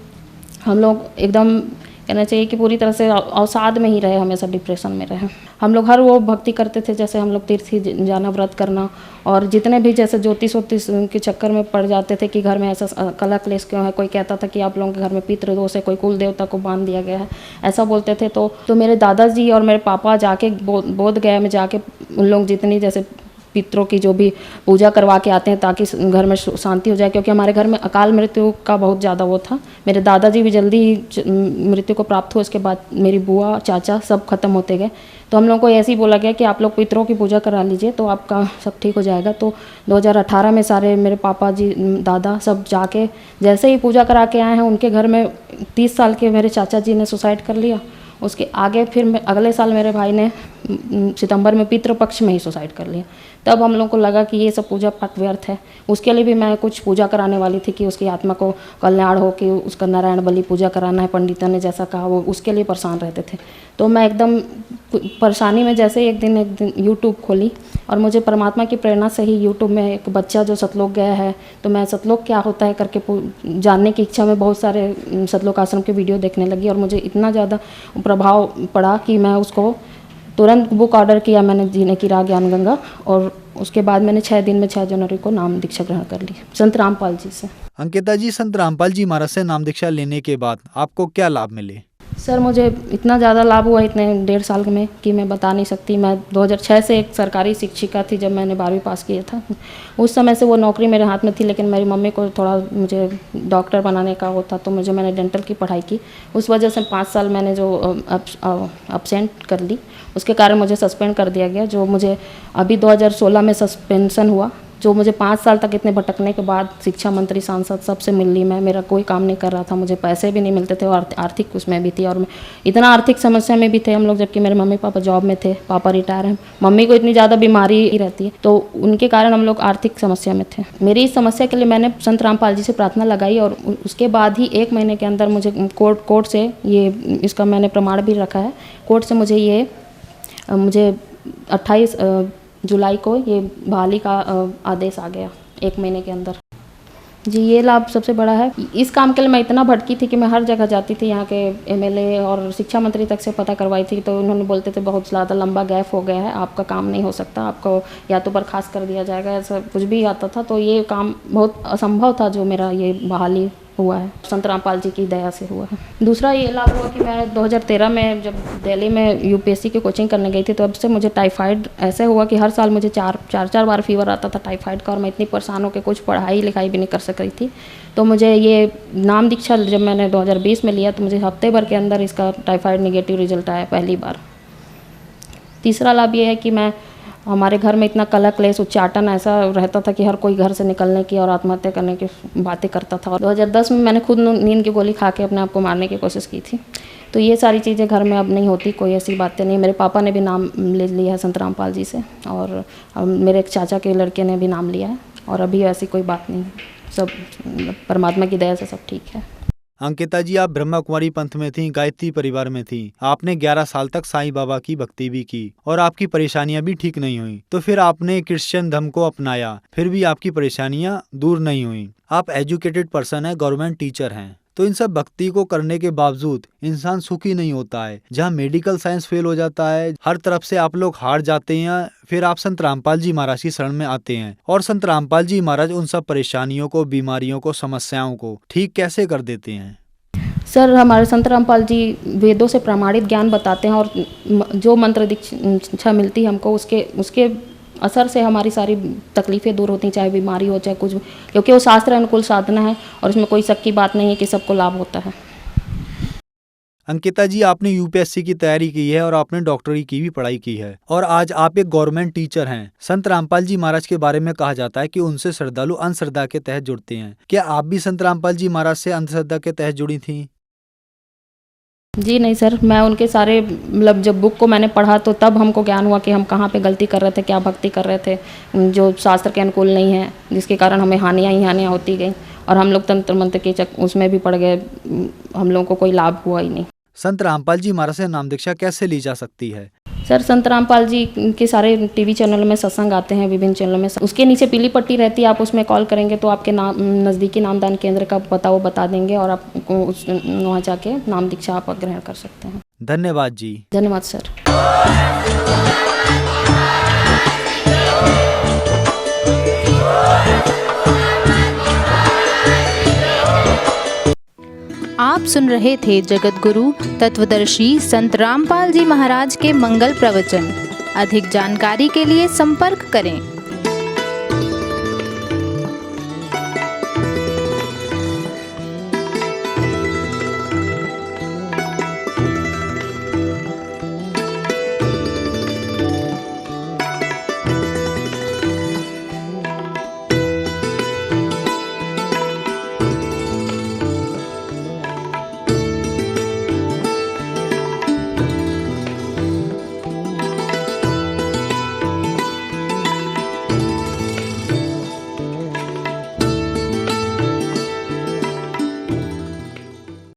[SPEAKER 5] हम लोग एकदम कहना चाहिए कि पूरी तरह से अवसाद में ही रहे, हमेशा डिप्रेशन में रहे। हम लोग हर वो भक्ति करते थे, जैसे हम लोग तीर्थ जाना, व्रत करना, और जितने भी जैसे ज्योतिष के चक्कर में पड़ जाते थे कि घर में ऐसा कलह क्लेश क्यों है, कोई कहता था कि आप लोगों के घर में पितृ दोष है, कोई कुल देवता को बांध दिया गया है, ऐसा बोलते थे। तो मेरे दादाजी और मेरे पापा जाके बोध गया में जाके उन लोग जितनी जैसे पितरों की जो भी पूजा करवा के आते हैं ताकि घर में शांति हो जाए, क्योंकि हमारे घर में अकाल मृत्यु का बहुत ज़्यादा वो था। मेरे दादाजी भी जल्दी ही मृत्यु को प्राप्त हुए, उसके बाद मेरी बुआ चाचा सब खत्म होते गए। तो हम लोगों को ऐसे ही बोला गया कि आप लोग पितरों की पूजा करा लीजिए तो आपका सब ठीक हो जाएगा। तो 2018 में सारे मेरे पापा जी दादा सब जाके जैसे ही पूजा करा के आए हैं, उनके घर में 30 साल के मेरे चाचा जी ने सुसाइड कर लिया। उसके आगे फिर अगले साल मेरे भाई ने सितंबर में पितृपक्ष में ही सुसाइड कर लिया। तब हम लोग को लगा कि ये सब पूजा पाठ व्यर्थ है। उसके लिए भी मैं कुछ पूजा कराने वाली थी कि उसकी आत्मा को कल्याण हो, कि उसका नारायण बलि पूजा कराना है, पंडितों ने जैसा कहा वो उसके लिए परेशान रहते थे। तो मैं एकदम परेशानी में जैसे एक दिन यूट्यूब खोली और मुझे परमात्मा की प्रेरणा से ही यूट्यूब में एक बच्चा जो सतलोक गया है, तो मैं सतलोक क्या होता है करके जानने की इच्छा में बहुत सारे सतलोक आश्रम के वीडियो देखने लगी और मुझे इतना ज़्यादा प्रभाव पड़ा कि मैं उसको तुरंत बुक ऑर्डर किया मैंने, जीने की राह ज्ञान गंगा, और उसके बाद मैंने 6 दिन में 6 जनवरी को नाम दीक्षा ग्रहण कर ली संत रामपाल जी से।
[SPEAKER 4] अंकिता जी, संत रामपाल जी महाराज से नाम दीक्षा लेने के बाद आपको क्या लाभ मिले?
[SPEAKER 5] सर मुझे इतना ज़्यादा लाभ हुआ इतने 1.5 साल में कि मैं बता नहीं सकती। मैं 2006 से एक सरकारी शिक्षिका थी जब मैंने 12वीं पास किया था। उस समय से वो नौकरी मेरे हाथ में थी, लेकिन मेरी मम्मी को थोड़ा मुझे डॉक्टर बनाने का होता, तो मैंने डेंटल की पढ़ाई की। उस वजह से 5 साल मैंने जो अब्सेंट कर ली, उसके कारण मुझे सस्पेंड कर दिया गया, जो मुझे अभी 2016 में सस्पेंशन हुआ, जो मुझे 5 साल तक इतने भटकने के बाद शिक्षा मंत्री, सांसद सबसे मिल ली मैं। मेरा कोई काम नहीं कर रहा था, मुझे पैसे भी नहीं मिलते थे और आर्थिक उसमें भी थी, और मैं इतना आर्थिक समस्या में भी थे हम लोग, जबकि मेरे मम्मी पापा जॉब में थे, पापा रिटायर हैं। मम्मी को इतनी ज़्यादा बीमारी रहती है, तो उनके कारण हम लोग आर्थिक समस्या में थे। मेरी इस समस्या के लिए मैंने संत रामपाल जी से प्रार्थना लगाई और उसके बाद ही 1 महीने के अंदर मुझे कोर्ट से ये, इसका मैंने प्रमाण भी रखा है, कोर्ट से मुझे 28 जुलाई को ये बहाली का आदेश आ गया 1 महीने के अंदर। जी, ये लाभ सबसे बड़ा है। इस काम के लिए मैं इतना भटकी थी कि मैं हर जगह जाती थी, यहाँ के एमएलए और शिक्षा मंत्री तक से पता करवाई थी, तो उन्होंने बोलते थे बहुत ज़्यादा लंबा गैप हो गया है, आपका काम नहीं हो सकता, आपको या तो बर्खास्त कर दिया जाएगा, ऐसा कुछ भी आता था। तो ये काम बहुत असंभव था जो मेरा ये बहाली हुआ है, संत रामपाल जी की दया से हुआ है। दूसरा ये लाभ हुआ कि मैं 2013 में जब दिल्ली में यूपीएससी की कोचिंग करने गई थी, तो अब से मुझे टाइफाइड ऐसे हुआ कि हर साल मुझे 4 बार फीवर आता था टाइफाइड का, और मैं इतनी परेशान होकर कुछ पढ़ाई लिखाई भी नहीं कर सक रही थी। तो मुझे ये नाम दीक्षा जब मैंने 2020 में लिया, तो मुझे हफ्ते भर के अंदर इसका टाइफाइड निगेटिव रिजल्ट आया पहली बार। तीसरा लाभ ये है कि मैं, हमारे घर में इतना कलह क्लेश उच्चाटन ऐसा रहता था कि हर कोई घर से निकलने की और आत्महत्या करने की बातें करता था। और 2010 में मैंने खुद नींद की गोली खा के अपने आप को मारने की कोशिश की थी। तो ये सारी चीज़ें घर में अब नहीं होती, कोई ऐसी बातें नहीं। मेरे पापा ने भी नाम ले लिया है संत रामपाल जी से, और मेरे एक चाचा के लड़के ने भी नाम लिया है, और अभी ऐसी कोई बात नहीं है, सब परमात्मा की दया से सब ठीक है।
[SPEAKER 4] अंकिता जी, आप ब्रह्मा कुमारी पंथ में थीं, गायत्री परिवार में थीं। आपने 11 साल तक साईं बाबा की भक्ति भी की और आपकी परेशानियां भी ठीक नहीं हुई। तो फिर आपने क्रिश्चियन धर्म को अपनाया, फिर भी आपकी परेशानियां दूर नहीं हुई। आप एजुकेटेड पर्सन है, गवर्नमेंट टीचर हैं, तो इन सब भक्ति को करने के बावजूद इंसान सुखी नहीं होता है। जहाँ मेडिकल साइंस फेल हो जाता है, हर तरफ से आप लोग हार जाते हैं, फिर आप संत रामपाल जी महाराज की शरण में आते हैं, और संत रामपाल जी महाराज उन सब परेशानियों को, बीमारियों को, समस्याओं को ठीक कैसे कर देते हैं?
[SPEAKER 5] सर, हमारे संत रामपाल जी वेदों से प्रमाणित ज्ञान बताते हैं, और जो मंत्र दीक्षा मिलती है हमको, उसके असर से हमारी सारी तकलीफ़ें दूर होती हैं, चाहे बीमारी हो चाहे कुछ भी, क्योंकि वो शास्त्र अनुकूल साधना है और इसमें कोई शक की बात नहीं है कि सबको लाभ होता है।
[SPEAKER 4] अंकिता जी, आपने यूपीएससी की तैयारी की है और आपने डॉक्टरी की भी पढ़ाई की है, और आज आप एक गवर्नमेंट टीचर हैं। संत रामपाल जी महाराज के बारे में कहा जाता है कि उनसे श्रद्धालु अंधश्रद्धा के तहत जुड़ते हैं। क्या आप भी संत रामपाल जी महाराज से अंधश्रद्धा के तहत जुड़ी थी?
[SPEAKER 5] जी नहीं सर, मैं उनके सारे, मतलब जब बुक को मैंने पढ़ा तो तब हमको ज्ञान हुआ कि हम कहाँ पे गलती कर रहे थे, क्या भक्ति कर रहे थे जो शास्त्र के अनुकूल नहीं है, जिसके कारण हमें हानियाँ ही हानियाँ होती गई, और हम लोग तंत्र मंत्र के उसमें भी पड़ गए, हम लोगों को कोई लाभ हुआ ही नहीं।
[SPEAKER 4] संत रामपाल जी महाराज से नाम दीक्षा कैसे ली जा सकती है?
[SPEAKER 5] सर, संत रामपाल जी के सारे टीवी चैनल में सत्संग आते हैं, विभिन्न चैनलों में, उसके नीचे पीली पट्टी रहती है, आप उसमें कॉल करेंगे तो आपके नज़दीकी नामदान केंद्र का पता वो बता देंगे, और आपको वहाँ जाके नाम दीक्षा आप ग्रहण कर सकते हैं।
[SPEAKER 4] धन्यवाद जी।
[SPEAKER 5] धन्यवाद सर।
[SPEAKER 6] आप सुन रहे थे जगत गुरु तत्वदर्शी संत रामपाल जी महाराज के मंगल प्रवचन। अधिक जानकारी के लिए संपर्क करें।